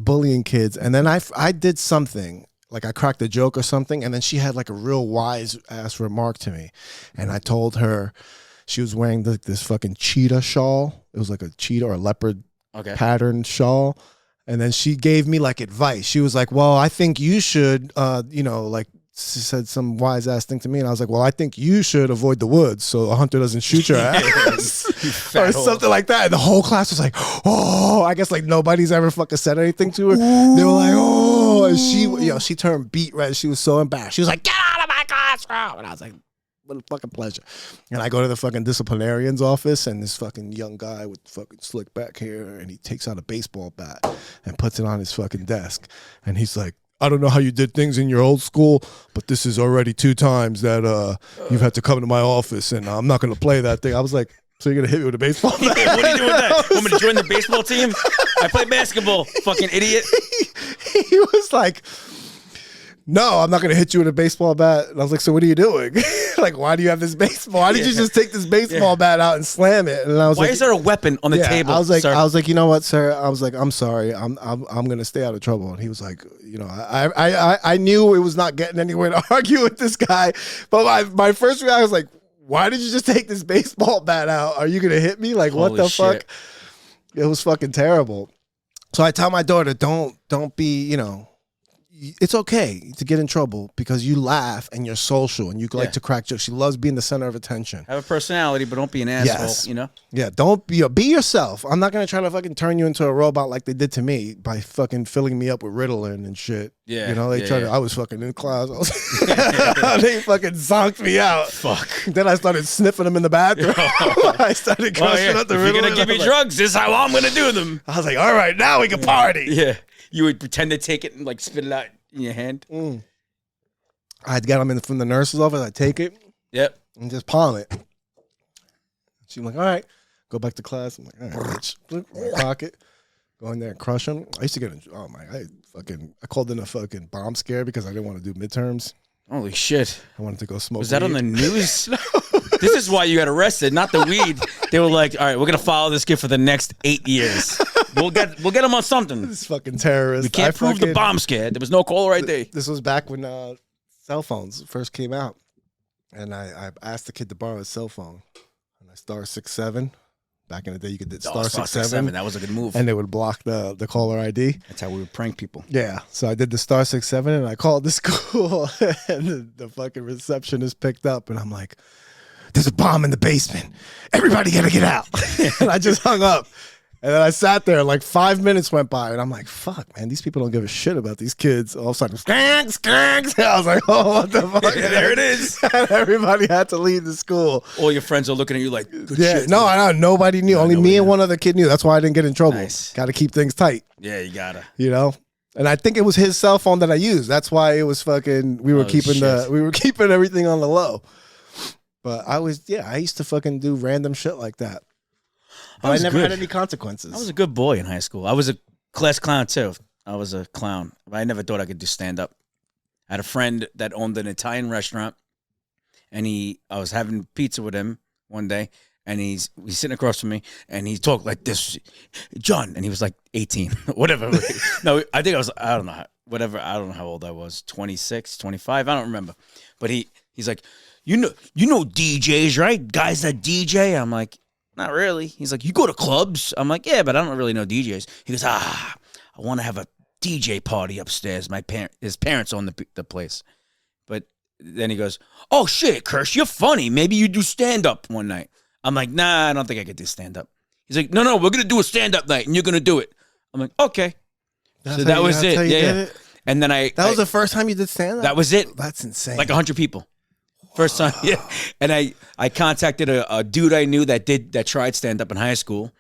bullying kids. And then I did something. Like I cracked a joke or something, and then she had like a real wise ass remark to me, and I told her she was wearing this fucking cheetah shawl. It was like a cheetah or a leopard pattern shawl, and then she gave me like advice. She was like, "Well, I think you should, like." She said some wise ass thing to me, and I was like, "Well, I think you should avoid the woods so a hunter doesn't shoot your ass," or something like that. And the whole class was like, "Oh!" I guess like nobody's ever fucking said anything to her. They were like, "Oh!" And she turned beet red. She was so embarrassed. She was like, "Get out of my classroom!" And I was like, "What a fucking pleasure!" And I go to the fucking disciplinarian's office, and this fucking young guy with fucking slick back hair, and he takes out a baseball bat and puts it on his fucking desk, and he's like, I don't know how you did things in your old school, but this is already 2 times that you've had to come to my office, and I'm not going to play that thing. I was like, so you're going to hit me with a baseball bat? Yeah, what are you doing with that? Want me to join the baseball team? I play basketball, fucking idiot. He was like, no, I'm not going to hit you with a baseball bat. And I was like, so what are you doing? Like, why do you have this baseball? Why did you just take this baseball bat out and slam it? And I was why is there a weapon on the table? I was like, sir? You know what, sir? I was like, I'm sorry. I'm going to stay out of trouble. And he was like, I knew it was not getting anywhere to argue with this guy. But my first reaction was like, why did you just take this baseball bat out? Are you going to hit me? Like, what the fuck? It was fucking terrible. So I tell my daughter, don't be, it's okay to get in trouble because you laugh and you're social and you like to crack jokes. She loves being the center of attention. Have a personality, but don't be an asshole, you know? Yeah, don't be yourself. I'm not going to try to fucking turn you into a robot like they did to me by fucking filling me up with Ritalin and shit. Yeah. You know, they tried to, I was fucking in class. They fucking zonked me out. Fuck. Then I started sniffing them in the bathroom. I started crushing up the Ritalin. If you're going to give me drugs, this is how I'm going to do them. I was like, all right, now we can party. Yeah. You would pretend to take it and like spit it out in your hand. I'd get them from the nurse's office. I'd take it. Yep. And just palm it. She's like, all right, go back to class. I'm like, all right, bitch. Pocket. Go in there and crush them. I used to get I called in a fucking bomb scare because I didn't want to do midterms. Holy shit. I wanted to go smoke Was that on the news? No. This is why you got arrested, not the weed. They were like, all right, we're going to follow this kid for the next 8 years. We'll get him on something. This fucking terrorist. We can't prove the bomb scare. There was no caller ID. This was back when cell phones first came out. And I asked the kid to borrow his cell phone. And I *67. Back in the day, you could do *67. That was a good move. And they would block the caller ID. That's how we would prank people. Yeah. So I did the *67 and I called the school and the fucking receptionist picked up and I'm like, there's a bomb in the basement. Everybody gotta get out. And I just hung up. And then I sat there, like 5 minutes went by, and I'm like, fuck, man, these people don't give a shit about these kids. All of a sudden, skanks. I was like, oh, what the fuck? There it is. And everybody had to leave the school. All your friends are looking at you like, good shit. No, I know. Nobody knew. Only me and one other kid knew. That's why I didn't get in trouble. Nice. Got to keep things tight. Yeah, you gotta. You know? And I think it was his cell phone that I used. That's why it was fucking, we were keeping everything on the low. But I used to fucking do random shit like that. But I never had any consequences. I was a good boy in high school. I was a class clown too. I was a clown. But I never thought I could do stand up. I had a friend that owned an Italian restaurant, and I was having pizza with him one day, and he's sitting across from me, and he talked like this, John, and he was like 18, whatever. No, I think I don't know how old I was, 26, 25, I don't remember. But he's like, you know DJs, right? Guys that DJ. I'm like, not really. He's like, you go to clubs? I'm like, yeah, but I don't really know DJs. He goes, I want to have a DJ party upstairs. His parents own the place. But then he goes, oh shit, Kirsch, you're funny. Maybe you do stand-up one night. I'm like, nah, I don't think I could do stand-up. He's like, no, we're going to do a stand-up night, and you're going to do it. I'm like, okay. So that was it. Yeah. And then that was the first time you did stand-up? That was it. That's insane. Like 100 people. First time, yeah. And I contacted a dude I knew that tried stand-up in high school.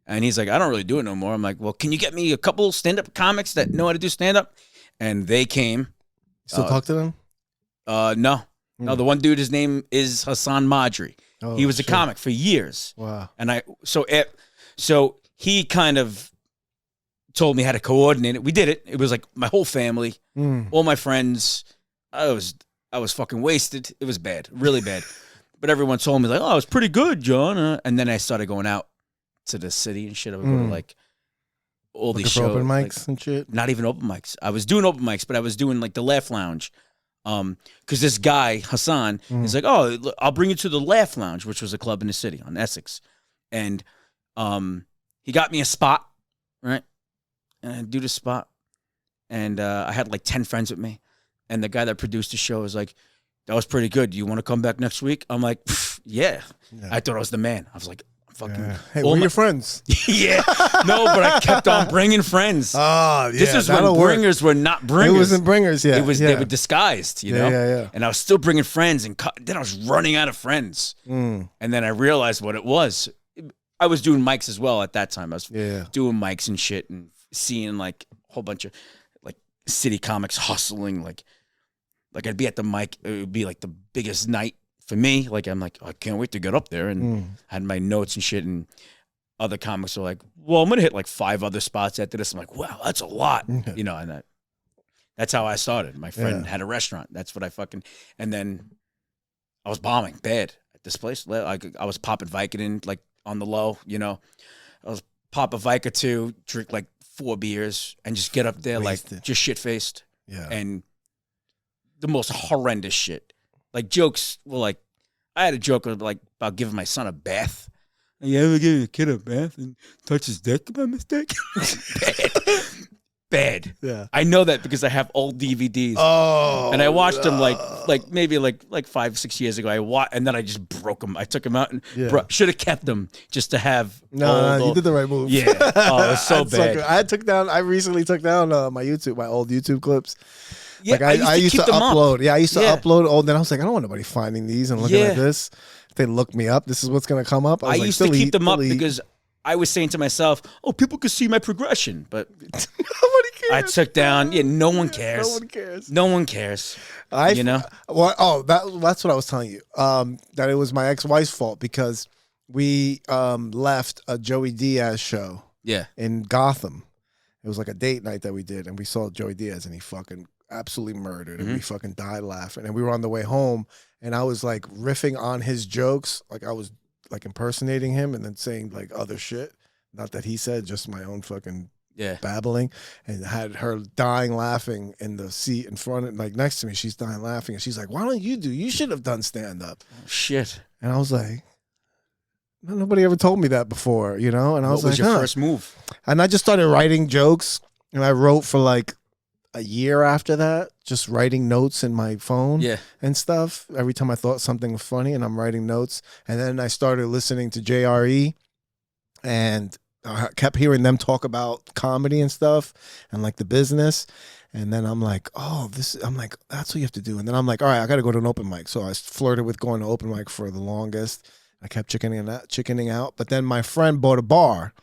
And he's like, I don't really do it no more. I'm like, well, can you get me a couple stand-up comics that know how to do stand-up? And they came. Still talk to them? No. No, the one dude, his name is Hassan Madri. Oh, he was a comic for years. Wow. And so he kind of told me how to coordinate it. We did it. It was like my whole family, all my friends. I was fucking wasted. It was bad, really bad. But everyone told me like, oh, it was pretty good, John. And then I started going out to the city and shit. I would go to like all these shows. Open mics and shit? Not even open mics. I was doing open mics, but I was doing like the Laugh Lounge. Because this guy, Hassan, is like, oh, I'll bring you to the Laugh Lounge, which was a club in the city on Essex. And he got me a spot, right? And I do the spot. And I had like 10 friends with me. And the guy that produced the show was like, that was pretty good. Do you want to come back next week? I'm like, yeah. I thought I was the man. I was like, fucking. Yeah. Hey, where are your friends? Yeah. No, but I kept on bringing friends. Oh, yeah. This is when bringers were not bringers. It wasn't bringers, yeah. They were disguised, you know? Yeah. And I was still bringing friends. And then I was running out of friends. And then I realized what it was. I was doing mics as well at that time. I was doing mics and shit and seeing like a whole bunch of like city comics hustling, like I'd be at the mic. It would be like the biggest night for me. Like, I'm like, I can't wait to get up there. And had my notes and shit. And other comics were like, well, I'm going to hit like 5 other spots after this. I'm like, wow, that's a lot. You know, and that's how I started. My friend had a restaurant. That's what and then I was bombing bad at this place. Like, I was popping Vicodin, like on the low, you know. I was pop a Vica 2, drink like 4 beers and just get up there like just shit-faced. Yeah. And the most horrendous shit. Like jokes were like, I had a joke about giving my son a bath. You ever give a kid a bath and touch his dick by mistake? Bad. bad. Yeah. I know that because I have old DVDs. Oh. And I watched them maybe 5-6 years ago. And then I just broke them. I took them out and should have kept them just to have. No, you did the right move. Yeah. Oh, it's so bad. I recently took down my old YouTube clips. Yeah, like I used to upload. Up. Yeah, I used to upload old. Then I was like, I don't want nobody finding these and looking at this. If they look me up, this is what's gonna come up. I used to keep them up because I was saying to myself, "Oh, people could see my progression," but nobody cares. I took down. Yeah, no one cares. No one cares. No one cares. You know. Well, that's what I was telling you. That it was my ex-wife's fault because we left a Joey Diaz show. Yeah. In Gotham, it was like a date night that we did, and we saw Joey Diaz, and he fucking absolutely murdered, and we fucking died laughing. And we were on the way home, and I was like riffing on his jokes, like I was like impersonating him, and then saying like other shit, not that he said, just my own fucking babbling, and had her dying laughing in the seat in front of, like next to me. She's dying laughing, and she's like, "Why don't you should have done stand up." Oh, shit. And I was like, nobody ever told me that before, you know. And I was like, what was your first move? And I just started writing jokes, and I wrote for like a year after that, just writing notes in my phone and stuff. Every time I thought something was funny, and I'm writing notes. And then I started listening to JRE, and I kept hearing them talk about comedy and stuff and like the business. And then I'm like, that's what you have to do. And then I'm like, all right, I got to go to an open mic. So I flirted with going to open mic for the longest. I kept chickening out. But then my friend bought a bar,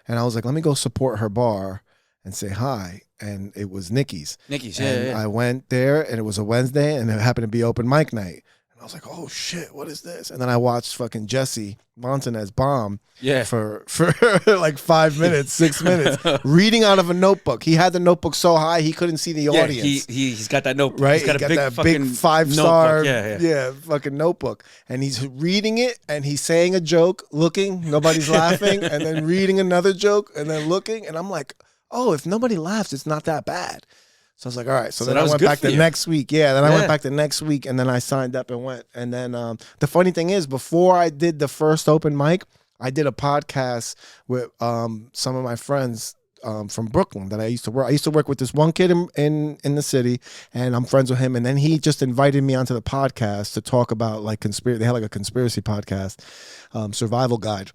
and I was like, let me go support her bar and say hi. And it was Nikki's. Yeah. I went there, and it was a Wednesday, and it happened to be open mic night. And I was like, oh shit, what is this? And then I watched fucking Jesse Montanez bomb for like 5 minutes, 6 minutes, reading out of a notebook. He had the notebook so high he couldn't see the audience. He's got that notebook. Right? He's got that big 5-star fucking notebook. And he's reading it, and he's saying a joke, looking, nobody's laughing, and then reading another joke, and then looking. And I'm like, oh, if nobody laughs, it's not that bad. So I was like, all right. So then I went back the next week. Yeah, then I went back the next week, and then I signed up and went. And then the funny thing is, before I did the first open mic, I did a podcast with some of my friends from Brooklyn that I used to work. I used to work with this one kid in the city, and I'm friends with him. And then he just invited me onto the podcast to talk about like conspiracy. They had like a conspiracy podcast, Survival Guide.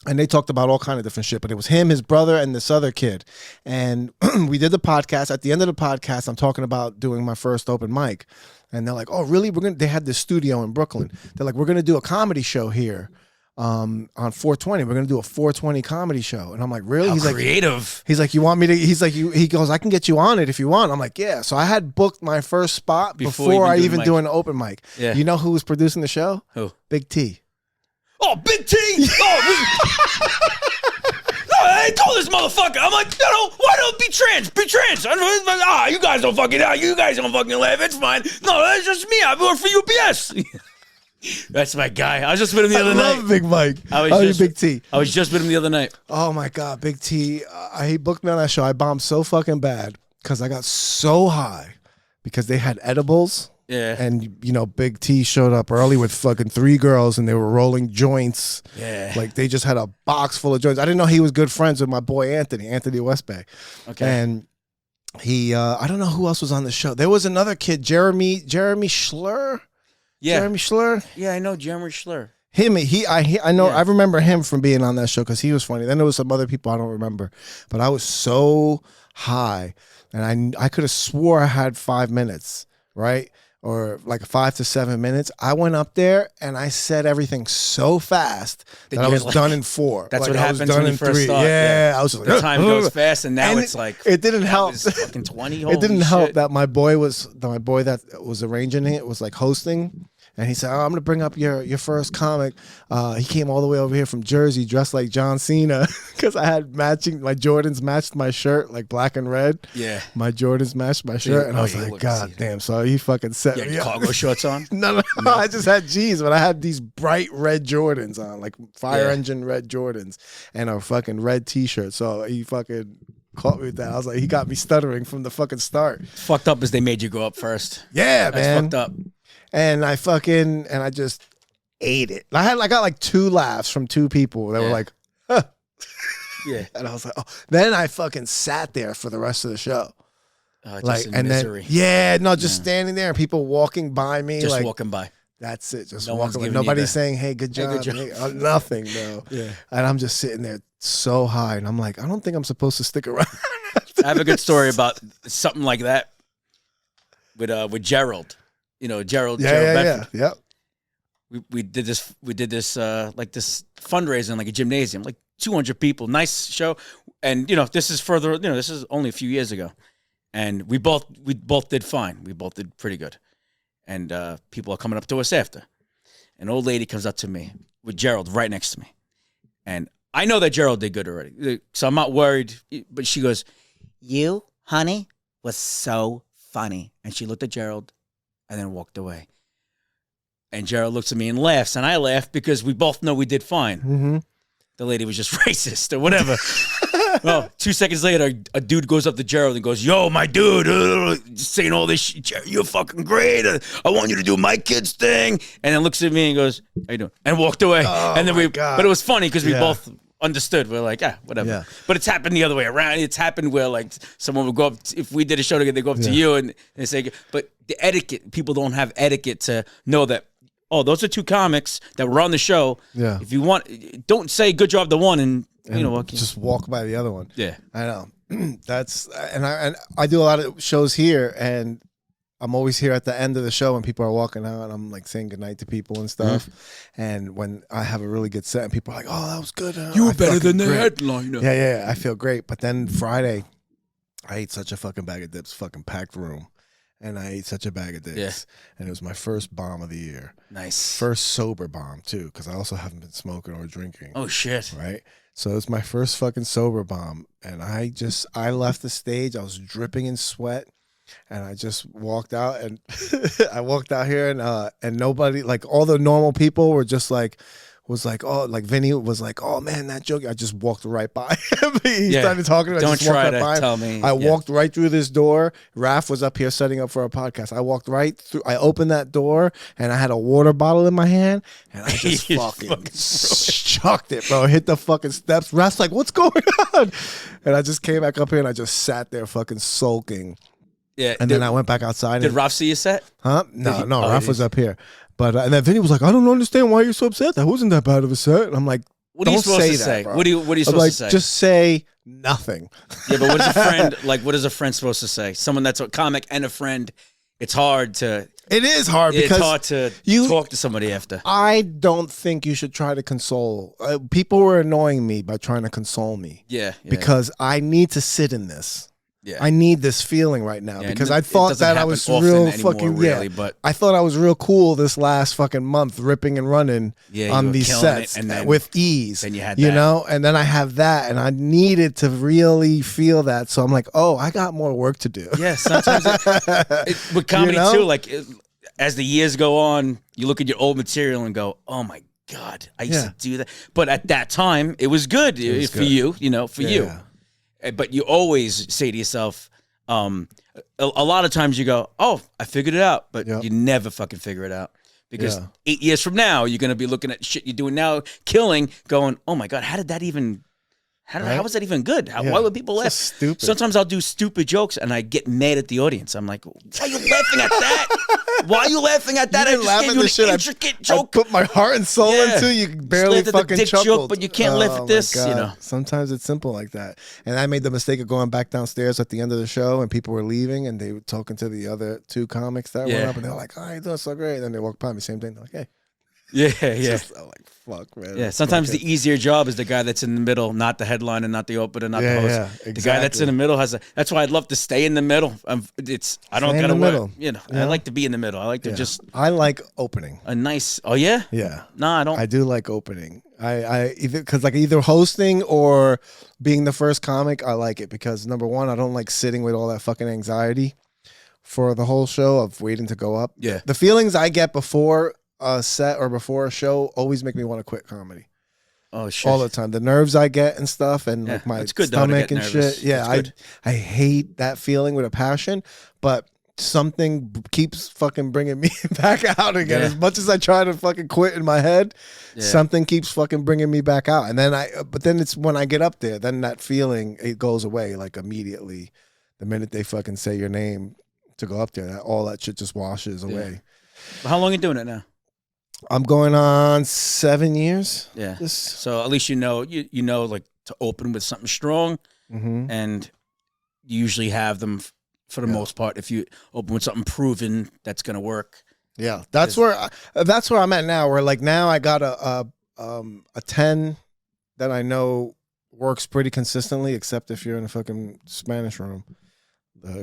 And they talked about all kind of different shit, but it was him, his brother, and this other kid. And we did the podcast. At the end of the podcast, I'm talking about doing my first open mic. And they're like, oh, really? They had this studio in Brooklyn. They're like, we're going to do a comedy show here on 420. We're going to do a 420 comedy show. And I'm like, really? He's creative. He's like, you want me to? He's like, he goes, I can get you on it if you want. I'm like, yeah. So I had booked my first spot before I even do an open mic. Yeah. You know who was producing the show? Who? Big T. Oh, Big T! Oh, no, I told this motherfucker. I'm like, why don't be trans? Be trans. You guys don't fucking laugh. It's fine. No, that's just me. I work for UPS. That's my guy. I was just with him the other night. I love Big Mike. Big T. I was just with him the other night. Oh my God, Big T. He booked me on that show. I bombed so fucking bad because I got so high because they had edibles. Yeah. And, you know, Big T showed up early with fucking 3 girls, and they were rolling joints. Yeah. Like, they just had a box full of joints. I didn't know he was good friends with my boy Anthony Westbay. Okay. And he, I don't know who else was on the show. There was another kid, Jeremy Schler. Yeah. Jeremy Schler. Yeah, I know Jeremy Schler. I know. I remember him from being on that show because he was funny. Then there was some other people I don't remember. But I was so high, and I could have swore I had 5 minutes, right? Or like 5 to 7 minutes. I went up there and I said everything so fast that I was done in 4. That's like what happens when you first start. Yeah, I was like, the time goes fast, and now it's like it didn't help. Fucking 20. It didn't help that my boy that was arranging it was like hosting. And he said, I'm going to bring up your first comic. He came all the way over here from Jersey dressed like John Cena because I had my Jordans matched my shirt, like black and red. Yeah. My Jordans matched my shirt. And I was like, God damn. So he fucking set me up. Cargo shorts on? No. I just had jeans, but I had these bright red Jordans on, like fire engine red Jordans and a fucking red T-shirt. So he fucking caught me with that. I was like, he got me stuttering from the fucking start. Fucked up as they made you go up first. Yeah, man. That's fucked up. And I just ate it. I got like 2 laughs from 2 people that were like, huh. Yeah. And I was like, oh. Then I fucking sat there for the rest of the show. Like, and misery. Just standing there and people walking by me. Just walking by. That's it. Just no walking. Like, nobody's saying, hey, good job. Nothing, bro. Yeah. And I'm just sitting there so high. And I'm like, I don't think I'm supposed to stick around. I have a good story about something like that with Gerald. You know, Gerald. Bedford. Yeah. We did this like this fundraiser in like a gymnasium, like 200 people, nice show. And this is this is only a few years ago. And we both did fine. We both did pretty good. And people are coming up to us after. An old lady comes up to me with Gerald right next to me. And I know that Gerald did good already. So I'm not worried. But she goes, "You, honey, was so funny." And she looked at Gerald and then walked away. And Gerald looks at me and laughs. And I laugh because we both know we did fine. Mm-hmm. The lady was just racist or whatever. Well, 2 seconds later, a dude goes up to Gerald and goes, "Yo, my dude, just saying all this shit. You're fucking great. I want you to do my kid's thing." And then looks at me and goes, "How you doing?" And walked away. And then but it was funny because we both understood. We're like, whatever. Yeah. But it's happened the other way around. It's happened where like someone would go up, if we did a show together, they go up to you and they say, but the etiquette, people don't have etiquette to know that, oh, those are two comics that were on the show. Yeah. If you want, don't say good job to one and just walk by the other one. Yeah. I know. I do a lot of shows here, and I'm always here at the end of the show when people are walking out, and I'm like saying goodnight to people and stuff. Mm-hmm. And when I have a really good set and people are like, "Oh, that was good. You were better than the headliner." Yeah, I feel great. But then Friday, I ate such a fucking bag of dips, fucking packed room. And I ate such a bag of dicks. Yeah. And it was my first bomb of the year. Nice. First sober bomb, too, because I also haven't been smoking or drinking. Oh, shit. Right? So it was my first fucking sober bomb. And I left the stage. I was dripping in sweat. And I just walked out. And I walked out here and nobody, like all the normal people were just like, oh, like Vinny was like, "Oh man, that joke." I just walked right by him. He started talking. I Don't just try walked to right by tell him. me. I walked right through this door. Raph was up here setting up for a podcast. I walked right through. I opened that door and I had a water bottle in my hand and I just fucking chucked it, bro. Hit the fucking steps. Raph's like, "What's going on?" And I just came back up here and I just sat there fucking sulking. Yeah. And then I went back outside. Did Raph see you set? Huh? No. Raph was up here. But and then Vinny was like, "I don't understand why you're so upset. That wasn't that bad of a set." And I'm like, "What are you supposed to say? Bro. What are you supposed to say? Just say nothing." Yeah, but what is a friend like? What is a friend supposed to say? Someone that's a comic and a friend. It's hard to. It is hard because it's hard to talk to somebody after. I don't think you should try to console. People were annoying me by trying to console me. Yeah. Because I need to sit in this. Yeah. I need this feeling right now because I thought that I was real fucking really, but I thought I was real cool this last fucking month, ripping and running on these sets and then, with ease. And you had and then I have that, and I needed to really feel that. So I'm like, oh, I got more work to do. Yeah, sometimes with comedy too. Like as the years go on, you look at your old material and go, "Oh my God, I used to do that." But at that time, it was good for you. You. But you always say to yourself, a lot of times you go, "Oh, I figured it out," but you never fucking figure it out. Because 8 years from now, you're going to be looking at shit you're doing now, killing, going, "Oh my God, how did that even... How was that even good? Why would people laugh?" Stupid. Sometimes I'll do stupid jokes and I get mad at the audience. I'm like, "Why are you laughing at that? Why are you laughing at that? I just gave you an intricate joke. I put my heart and soul into. You barely fucking chuckled. Joke, but you can't laugh at this." Sometimes it's simple like that. And I made the mistake of going back downstairs at the end of the show, and people were leaving, and they were talking to the other two comics that went up, and they were like, "Oh, you're doing so great." And then they walked by me, same thing. They're like, "Hey." Yeah. I'm like, fuck, man. Yeah, sometimes the easier job is the guy that's in the middle, not the headliner, not the opener, not the host. Yeah, exactly. The guy that's in the middle that's why I'd love to stay in the middle. I don't gotta work. I like to be in the middle. I like to I like opening. A nice. Oh yeah. Yeah. No, I don't. I do like opening. I either hosting or being the first comic. I like it because number one, I don't like sitting with all that fucking anxiety for the whole show of waiting to go up. Yeah. The feelings I get before a set or before a show always make me want to quit comedy. Oh shit! All the time, the nerves I get and stuff, and like my stomach and shit. Yeah, I hate that feeling with a passion. But something keeps fucking bringing me back out again. As much as I try to fucking quit in my head, something keeps fucking bringing me back out. And then but then it's when I get up there, then that feeling, it goes away like immediately. The minute they fucking say your name to go up there, all that shit just washes away. How long are you doing it now? I'm going on 7 years. Yeah. So at least you know like to open with something strong, and you usually have them for the most part. If you open with something proven that's gonna work. Yeah, that's where I'm at now. Where like now I got a 10 that I know works pretty consistently, except if you're in a fucking Spanish room.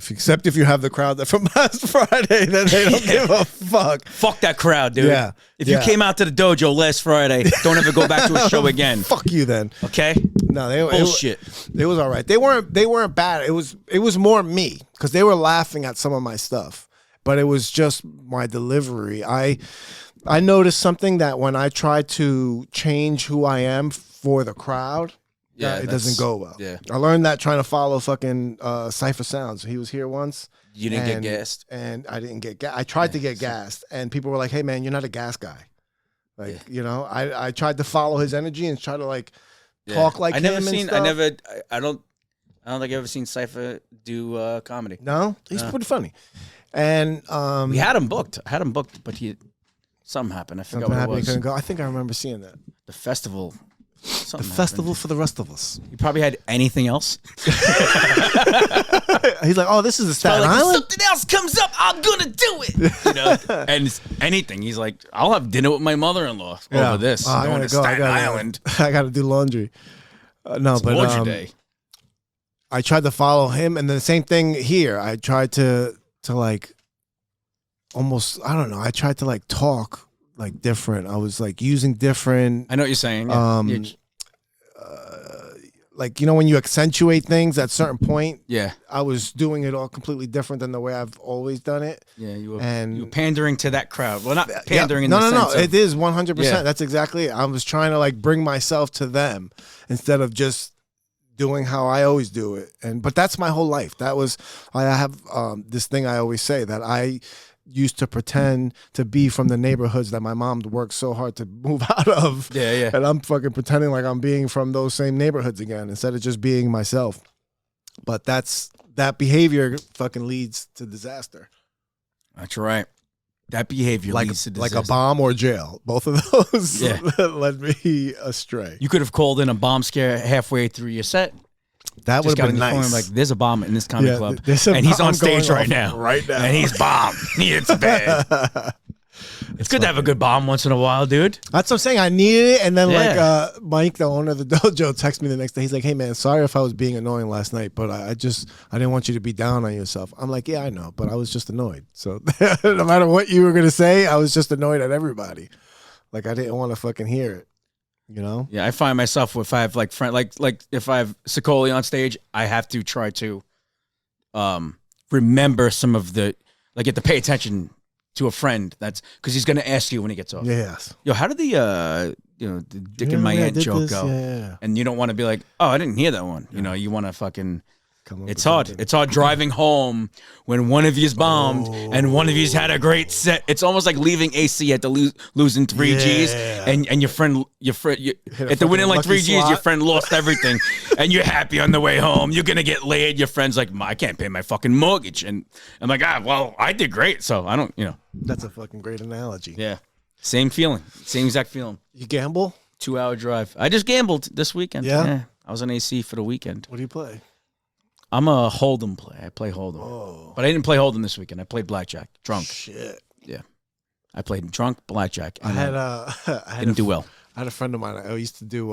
Except if you have the crowd that from last Friday, then they don't give a fuck. Fuck that crowd, dude. Yeah. If you came out to the dojo last Friday, don't ever go back to a show again. Fuck you then. Okay. No, bullshit. It was all right. They weren't bad. It was more me because they were laughing at some of my stuff, but it was just my delivery. I noticed something that when I try to change who I am for the crowd. Yeah, it doesn't go well. Yeah, I learned that trying to follow fucking Cypher Sounds. He was here once. You didn't get gassed, and I didn't get gas. I tried to get gassed, and people were like, "Hey, man, you're not a gas guy." Like, you know, I tried to follow his energy and try to like talk like him. I don't think I've ever seen Cypher do comedy. No, he's pretty funny, and we had him booked. But something happened. I forgot what it was. He couldn't go. I think I remember seeing that. The festival. Something festival for the rest of us. You probably had anything else. He's like, oh, this is the Staten Island. If something else comes up, I'm gonna do it. You know, and it's anything. He's like, I'll have dinner with my mother-in-law over this. I gotta go. Staten Island. I gotta do laundry. No, but laundry day. I tried to follow him, and then the same thing here. I tried to like almost. I don't know. I tried to like talk. Like different. I was like using different. I know what you're saying. Yeah. Like, you know, when you accentuate things at a certain point. Yeah. I was doing it all completely different than the way I've always done it. Yeah. You were pandering to that crowd. Well, not pandering in the sense of. No. It is 100%. Yeah. That's exactly it. I was trying to like bring myself to them instead of just doing how I always do it. But that's my whole life. That was, I have this thing I always say that I used to pretend to be from the neighborhoods that my mom worked so hard to move out of. Yeah, yeah. And I'm fucking pretending like I'm being from those same neighborhoods again instead of just being myself. But that behavior fucking leads to disaster. That's right. That behavior leads to disaster. Like a bomb or jail. Both of those led me astray. You could have called in a bomb scare halfway through your set. That would have been nice. Like, there's a bomb in this comedy club, and he's on stage right now. And he's bombed. It's bad. It's good to have a good bomb once in a while, dude. That's what I'm saying. I needed it, and then like Mike, the owner of the dojo, texted me the next day. He's like, "Hey man, sorry if I was being annoying last night, but I didn't want you to be down on yourself." I'm like, "Yeah, I know, but I was just annoyed. So no matter what you were gonna say, I was just annoyed at everybody. Like I didn't want to fucking hear it." You know? Yeah, I find myself if I have like like if I have Sicoli on stage, I have to try to remember some of the like you have to pay attention to a friend that's because he's gonna ask you when he gets off. Yes. Yo, how did the the dick in my aunt joke go? Yeah. And you don't want to be like, oh, I didn't hear that one. You know, you want to fucking. It's hard. It's hard driving home when one of you's bombed and one of you's had a great set. It's almost like leaving AC at the losing 3 Gs and your friend at the winning like 3 Gs, your friend lost everything and you're happy on the way home. You're gonna get laid. Your friend's like, I can't pay my fucking mortgage, and I'm like, well, I did great, so I don't, That's a fucking great analogy. Yeah, same feeling, same exact feeling. You gamble? 2-hour drive. I just gambled this weekend. Yeah, I was on AC for the weekend. What do you play? I'm a Hold'em player. I play Hold'em. Oh. But I didn't play Hold'em this weekend. I played Blackjack. Drunk. Shit. Yeah. I played drunk, Blackjack. And I didn't do well. I had a friend of mine. I used to do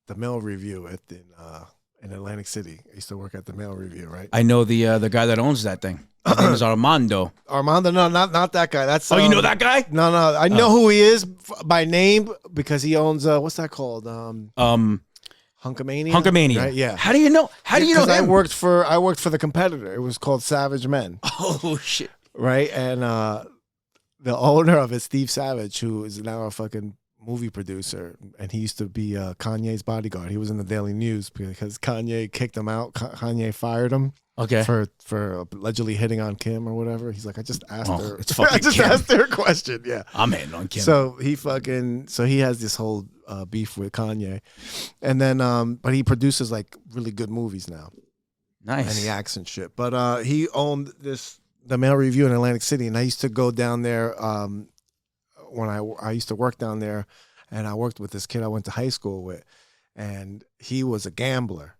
the mail review in Atlantic City. I used to work at the mail review, right? I know the guy that owns that thing. His name is Armando. Armando? No, not that guy. That's you know that guy? No. I know who he is by name because he owns what's that called? Hunkamania, right? Yeah. How do you know? How do you know him? I worked for the competitor. It was called Savage Men. Oh shit! Right, and the owner of it, Steve Savage, who is now a fucking movie producer, and he used to be Kanye's bodyguard. He was in the Daily News because Kanye kicked him out. Kanye fired him. Okay. For allegedly hitting on Kim or whatever. He's like, I just asked her. It's fucking I just Kim. asked her a question. Yeah. I'm hitting on Kim. So he has this whole beef with Kanye, and then but he produces like really good movies now. Nice. And he acts and shit. But he owned the Mail Review in Atlantic City, and I used to go down there when I used to work down there, and I worked with this kid I went to high school with, and he was a gambler,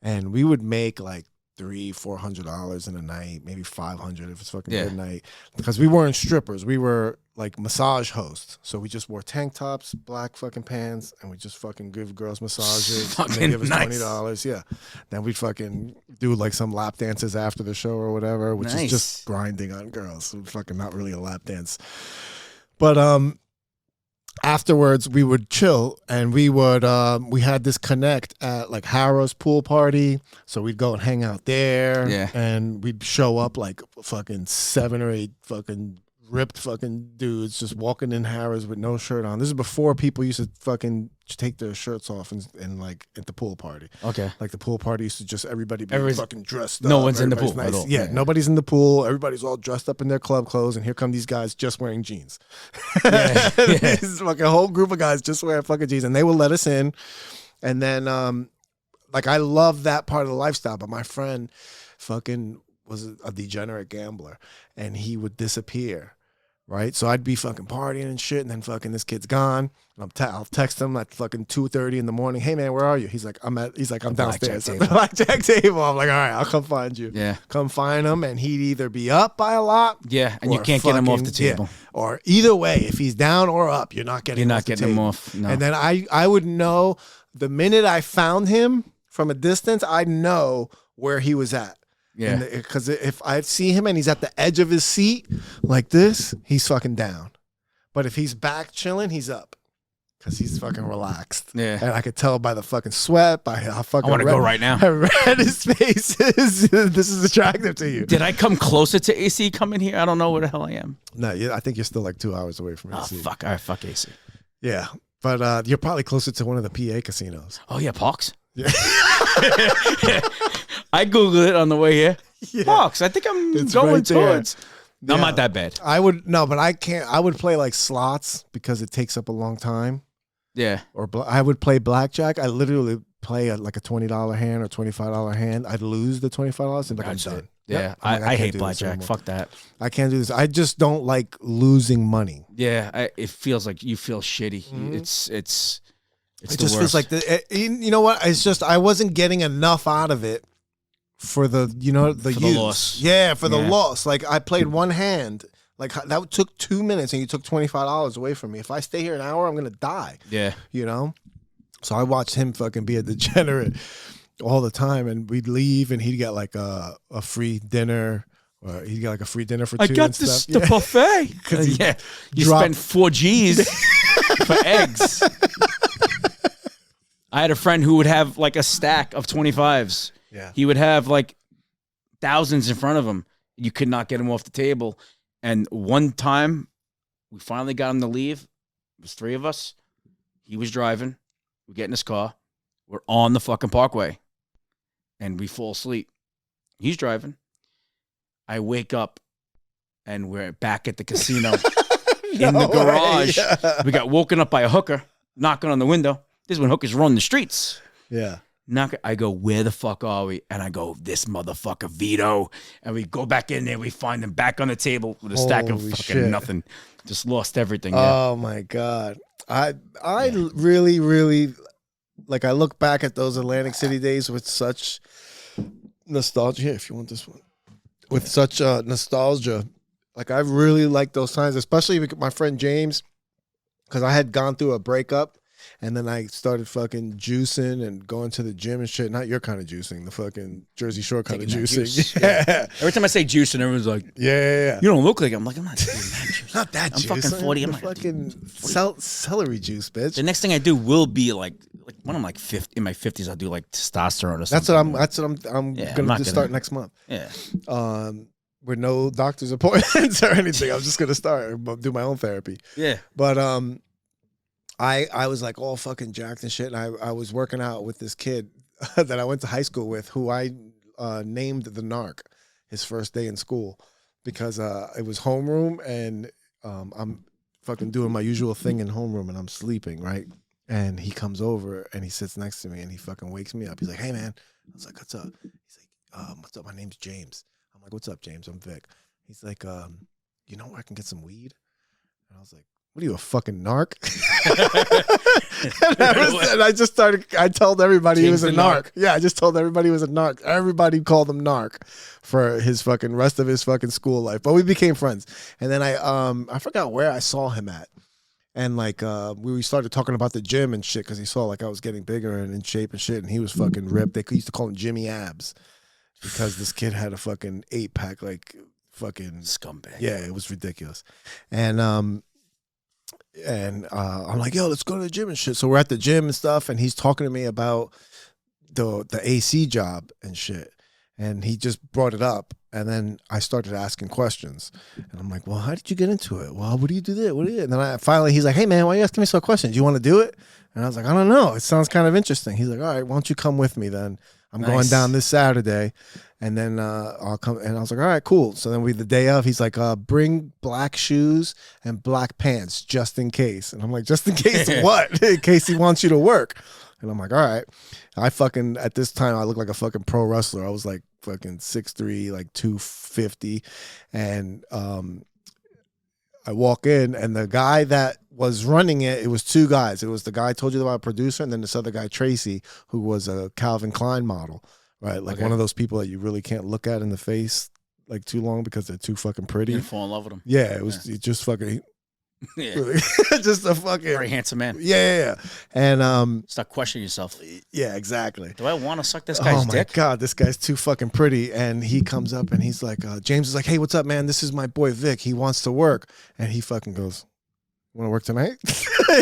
and we would make like $300-400 in a night, maybe $500 if it's fucking good night, because we weren't strippers, we were like massage hosts, so we just wore tank tops, black fucking pants, and we just fucking give girls massages, and they give us $20. Yeah, then we'd fucking do like some lap dances after the show or whatever, which is just grinding on girls, so fucking not really a lap dance. But afterwards we would chill, and we had this connect at like Harrow's pool party, so we'd go and hang out there, and we'd show up like fucking 7 or 8 fucking ripped fucking dudes just walking in Harrow's with no shirt on. This is before people used to fucking take their shirts off and like at the pool party. Okay. Like the pool party used to just everybody be fucking dressed up. No one's in the pool nice. at all. Yeah, nobody's in the pool. Everybody's all dressed up in their club clothes, and here come these guys just wearing jeans. This fucking whole group of guys just wearing fucking jeans, and they would let us in. And then like I love that part of the lifestyle, but my friend fucking was a degenerate gambler, and he would disappear. Right, so I'd be fucking partying and shit, and then fucking this kid's gone. And I'll text him at fucking 2:30 in the morning. Hey man, where are you? He's like, I'm downstairs at the blackjack table. I'm like, all right, I'll come find you. Yeah, come find him, and he'd either be up by a lot. Yeah, and you can't get him off the table. Yeah, or either way, if he's down or up, you're not getting him off. No. And then I would know the minute I found him from a distance, I'd know where he was at. Yeah, because if I see him and he's at the edge of his seat like this, he's fucking down. But if he's back chilling, he's up because he's fucking relaxed. Yeah, and I could tell by the fucking sweat, by how fucking. I want to go right now. How red his face is. This is attractive to you. Did I come closer to AC coming here? I don't know where the hell I am. No, I think you're still like 2 hours away from AC. Oh fuck! All right, fuck AC. Yeah, but you're probably closer to one of the PA casinos. Oh yeah, Parks. Yeah. I Googled it on the way here. Yeah. Parks. I think I'm going right towards. Yeah. I'm not that bad. But I can't. I would play like slots because it takes up a long time. Yeah. Or I would play blackjack. I literally play like a $20 hand or $25 hand. I'd lose the $25 and I'm done. Yeah, yep. I hate blackjack. Fuck that. I can't do this. I just don't like losing money. Yeah, it feels like you feel shitty. Mm-hmm. It just feels like you know what? It's just I wasn't getting enough out of it for the loss. Yeah, for the loss. Like I played one hand. Like that took 2 minutes, and you took $25 away from me. If I stay here an hour, I'm gonna die. Yeah, you know. So I watched him fucking be a degenerate all the time, and we'd leave, and he'd get like a free dinner. Or he'd get like a free dinner for 2 I got this the buffet. You spent 4 G's for eggs. I had a friend who would have like a stack of 25s. Yeah. He would have like thousands in front of him. You could not get him off the table. And one time, we finally got him to leave. It was 3 of us. He was driving. We get in his car. We're on the fucking parkway. And we fall asleep. He's driving. I wake up, and we're back at the casino in the garage. Yeah. We got woken up by a hooker knocking on the window. This is when hookers run the streets. Yeah. I go, where the fuck are we? And I go, this motherfucker Vito. And we go back in there. We find him back on the table with a stack of fucking nothing. Just lost everything. Oh, my God. I really, really, like, I look back at those Atlantic City days with such nostalgia. Here, if you want this one. With such nostalgia. Like, I really like those times, especially with my friend James, because I had gone through a breakup. And then I started fucking juicing and going to the gym and shit. Not your kind of juicing, the fucking Jersey Shore kind of juicing. Yeah. Every time I say juicing, everyone's like, yeah. You don't look like it. I'm like, I'm not doing that juice. Not that juice. I'm fucking 40. I'm fucking celery juice, bitch. The next thing I do will be like when I'm like 50, in my 50s, I'll do like testosterone or something. That's what I'm going to start next month. Yeah. With no doctor's appointments or anything. I'm just going to start, do my own therapy. Yeah. But, I was like all fucking jacked and shit, and I was working out with this kid that I went to high school with, who I named the Narc his first day in school, because it was homeroom, and I'm fucking doing my usual thing in homeroom, and I'm sleeping, right? And he comes over and he sits next to me and he fucking wakes me up. He's like, "Hey man," I was like, "What's up?" He's like, "What's up? My name's James." I'm like, "What's up, James? I'm Vic." He's like, "You know where I can get some weed?" And I was like, "What are you, a fucking narc?" and I just started, I told everybody James he was a narc. Yeah, I just told everybody he was a narc. Everybody called him narc for his fucking rest of his fucking school life. But we became friends. And then I forgot where I saw him at. And like we started talking about the gym and shit, because he saw like I was getting bigger and in shape and shit, and he was fucking ripped. They used to call him Jimmy Abs, because this kid had a fucking 8-pack, like fucking scumbag. Yeah, it was ridiculous. And I'm like, "Yo, let's go to the gym and shit." So we're at the gym and stuff, and he's talking to me about the AC job and shit. And he just brought it up, and then I started asking questions, and I'm like, "Well, how did you get into it? Well, what do you do there? What do you?" And then finally he's like, "Hey man, why are you asking me so questions? Do you want to do it?" And I was like, "I don't know. It sounds kind of interesting." He's like, "All right, why don't you come with me then? I'm going down this Saturday, and then I'll come." And I was like, "All right, cool." So then the day of, he's like, "Bring black shoes and black pants just in case." And I'm like, "Just in case what?" "In case he wants you to work." And I'm like, "All right." I fucking, at this time, I looked like a fucking pro wrestler. I was like fucking 6'3", like 250. And I walk in, and the guy that was running it was two guys. It was the guy I told you about, producer, and then this other guy, Tracy, who was a Calvin Klein model, right? Like one of those people that you really can't look at in the face like too long because they're too fucking pretty. You fall in love with them. Yeah, it was just fucking... Yeah. Just a fucking very handsome man. Yeah. And stop questioning yourself. Yeah, exactly. Do I want to suck this guy's dick? Oh my god, this guy's too fucking pretty. And he comes up and he's like, James is like, "Hey, what's up, man? This is my boy Vic. He wants to work." And he fucking goes, "Want to work tonight?"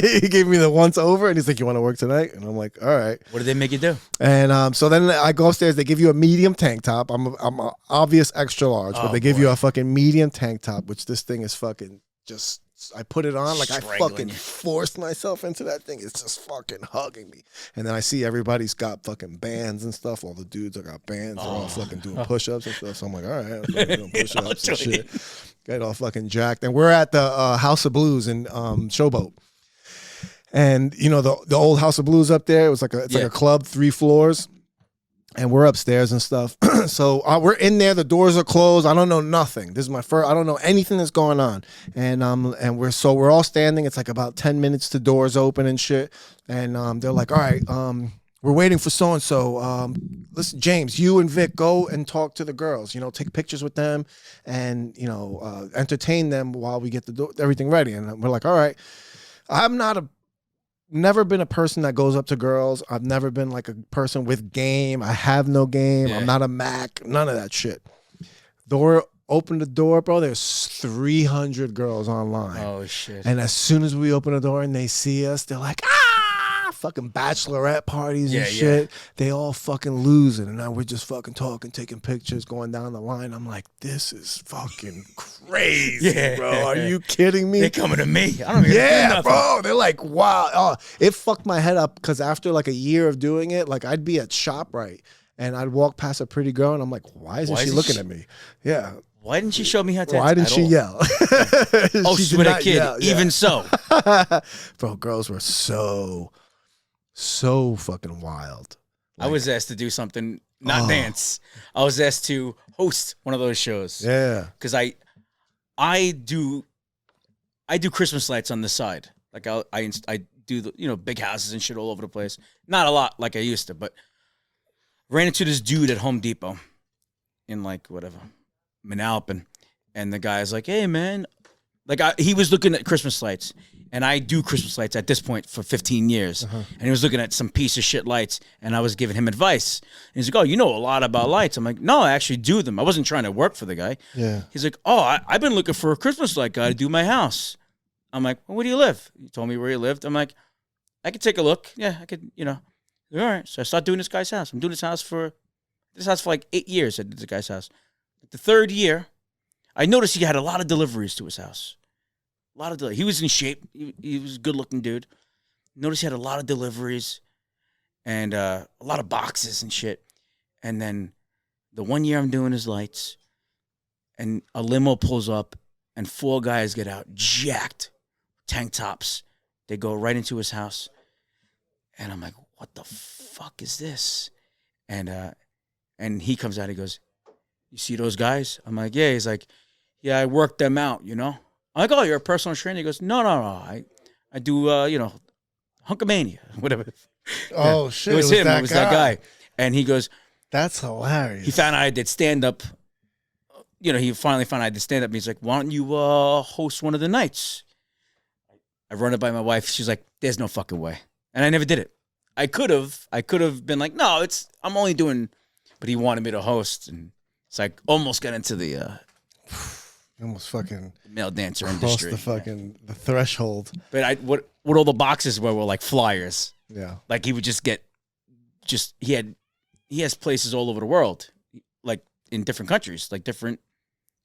He gave me the once over, and he's like, "You want to work tonight?" And I'm like, "All right." What did they make you do? And so then I go upstairs. They give you a medium tank top. I'm a obvious extra large, but they give you a fucking medium tank top, which this thing is fucking just. I put it on, like I fucking forced myself into that thing. It's just fucking hugging me. And then I see everybody's got fucking bands and stuff. All the dudes that got bands. They're all fucking doing push-ups and stuff. So I'm like, all right, I'm doing push-ups and shit. Get all fucking jacked. And we're at the House of Blues in Showboat. And you know the old House of Blues up there. It was like like a club, 3 floors. And we're upstairs and stuff. So we're in there. The doors are closed. I don't know nothing. This is my first. I don't know anything that's going on. And we're all standing. It's like about 10 minutes to doors open and shit. And they're like, "All right, we're waiting for so and so. Listen, James, you and Vic go and talk to the girls. You know, take pictures with them, and you know, entertain them while we get everything ready." And we're like, "All right." I'm never been a person that goes up to girls. I've never been like a person with game. I have no game. Yeah. I'm not a Mac. None of that shit. Open the door, bro. There's 300 girls online. Oh shit! And as soon as we open the door and they see us, they're like, "Ah!" Fucking bachelorette parties and shit. Yeah. They all fucking losing, and now we're just fucking talking, taking pictures, going down the line. I'm like, this is fucking crazy, bro. Are you kidding me? They're coming to me. I don't even do nothing. Bro. They're like, wow. Oh, it fucked my head up because after like a year of doing it, like I'd be at ShopRite and I'd walk past a pretty girl and I'm like, why isn't she looking at me? Yeah. Why didn't she show me her tits? Why didn't she yell? Oh, she's with a kid. Yell, even so. Bro, girls were so fucking wild. Like, I was asked to do something, not dance. I was asked to host one of those shows. Yeah. Because I do Christmas lights on the side. Like I do the big houses and shit all over the place. Not a lot like I used to, but ran into this dude at Home Depot in like whatever Manalapan, and the guy's like, "Hey man," like he was looking at Christmas lights, and I do Christmas lights at this point for 15 years, and he was looking at some piece of shit lights, and I was giving him advice, and he's like, "Oh, you know a lot about lights." I'm like, "No, I actually do them." I wasn't trying to work for the guy. Yeah. He's like, "Oh, I've been looking for a Christmas light guy to do my house." I'm like, "Well, where do you live?" He told me where he lived. I'm like, "I could take a look. Yeah, I could, All right. So I start doing this guy's house. I'm doing this house for like 8 years. I did this guy's house. The 3rd year, I noticed he had a lot of deliveries to his house. He was in shape. He was a good-looking dude. Noticed he had a lot of deliveries and a lot of boxes and shit. And then the one year I'm doing his lights, and a limo pulls up, and 4 guys get out, jacked, tank tops. They go right into his house. And I'm like, what the fuck is this? And he comes out, he goes, you see those guys? I'm like, yeah. He's like, yeah, I worked them out, you know? I'm like, oh, you're a personal trainer? He goes, no. I do, hunkamania, whatever. Oh, shit. It was him. It was that guy. And he goes, that's hilarious. He found out I did stand-up. He finally found out I did stand-up. And he's like, why don't you host one of the nights? I run it by my wife. She's like, there's no fucking way. And I never did it. I could have been like, no, I'm only doing, but he wanted me to host. And it's like, almost got into the almost fucking male dancer crossed industry. the threshold. But what all the boxes were like flyers. Yeah. Like he would he has places all over the world, like in different countries, like different.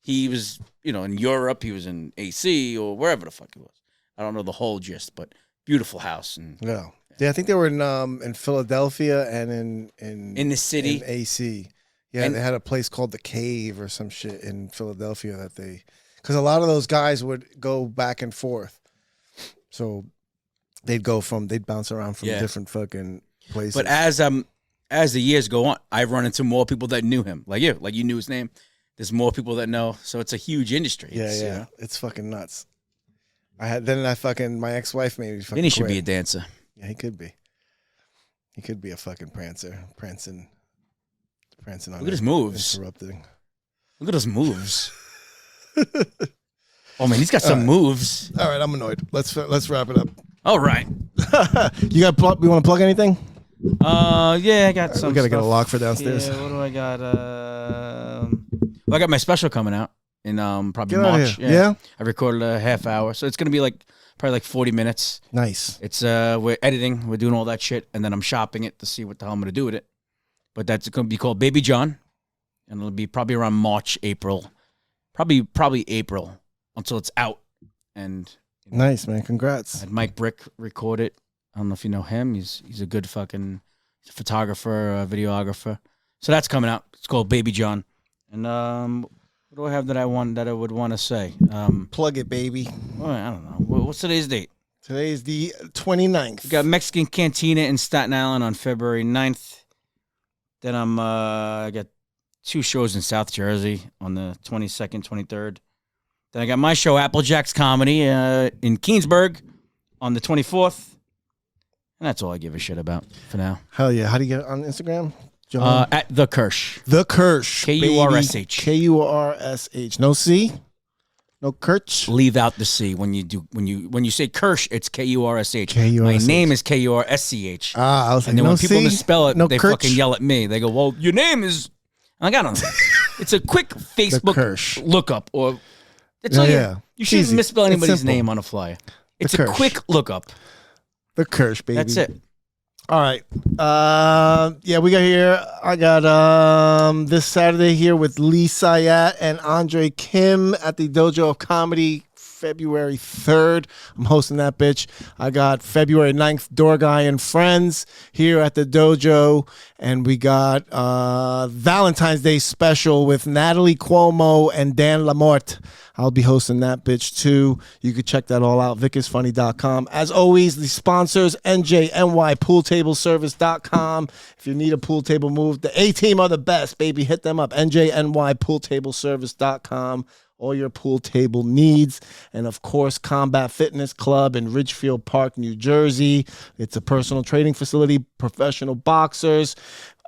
He was, in Europe. He was in AC or wherever the fuck he was. I don't know the whole gist, but beautiful house. And yeah, I think they were in Philadelphia and in the city, in AC. Yeah, and they had a place called the Cave or some shit in Philadelphia because a lot of those guys would go back and forth, so they'd bounce around from different fucking places. But as the years go on, I run into more people that knew him, like you knew his name. There's more people that know, so it's a huge industry. Yeah, it's fucking nuts. My ex-wife made me fucking Then he should quit. be a dancer. Yeah, he could be. He could be a fucking prancer, prancing on. Look at his moves. Interrupting. Look at those moves. Oh man, he's got some moves. All right, I'm annoyed. Let's wrap it up. All right. You want to plug anything? Yeah, I got some. We gotta get a stuff. lock for downstairs. Yeah, what do I got? I got my special coming out in probably Get out of March. here. Yeah? I recorded a half hour, so it's gonna be probably like 40 minutes. Nice. It's we're editing, we're doing all that shit, and then I'm shopping it to see what the hell I'm gonna do with it. But that's gonna be called Baby John, and it'll be probably around March, April, probably April until it's out. And nice, man. Congrats. I had Mike Brick record it. I don't know if you know him. He's a good fucking photographer, videographer. So that's coming out. It's called Baby John. And what do I have that I would want to say? Plug it, baby. Well, I don't know. What's today's date? Today is the 29th. We got Mexican Cantina in Staten Island on February 9th. Then I got 2 shows in South Jersey on the 22nd, 23rd. Then I got my show, Applejacks Comedy, in Keensburg on the 24th. And that's all I give a shit about for now. Hell yeah. How do you get it on Instagram? John? At The Kursch. The Kursch. Kursh. Kursh. No C? No Kurtz? Leave out the C when you say Kursch, it's Kursh. Kursh. My name is Kursch. I was like, and then no when people C? misspell it, No they Kurtz? fucking yell at me. They go, well, your name is... I'm like, I don't know. It's a quick Facebook lookup. Or it's you shouldn't Easy. misspell It's anybody's simple. name on a flyer. It's a Kursch. quick lookup. The Kursch, baby. That's it. All right. We got here. I got this Saturday here with Lee Sayat and Andre Kim at the Dojo of Comedy, February 3rd. I'm hosting that bitch. I got February 9th, Door Guy and Friends here at the Dojo. And we got Valentine's Day special with Natalie Cuomo and Dan Lamorte. I'll be hosting that bitch too. You can check that all out, vicisfunny.com. As always, the sponsors, NJNYPoolTableService.com. If you need a pool table move, the A-Team are the best, baby. Hit them up, NJNYPoolTableService.com. All your pool table needs. And of course, Combat Fitness Club in Ridgefield Park, New Jersey. It's a personal training facility, professional boxers.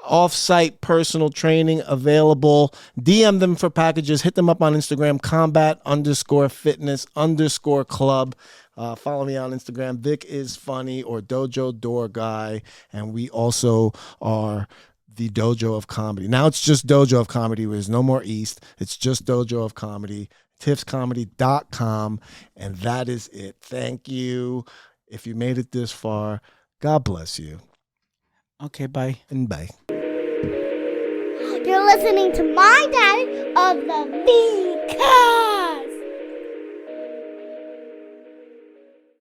Off-site personal training available. DM them for packages. Hit them up on Instagram, combat_fitness_club. Follow me on Instagram, Vic is funny or Dojo Door Guy. And we also are the Dojo of Comedy. Now it's just Dojo of Comedy. There's no more East. It's just Dojo of Comedy. TiffsComedy.com. And that is it. Thank you. If you made it this far, God bless you. Okay, bye. And bye. You're listening to my daddy of the Vic Cedeno.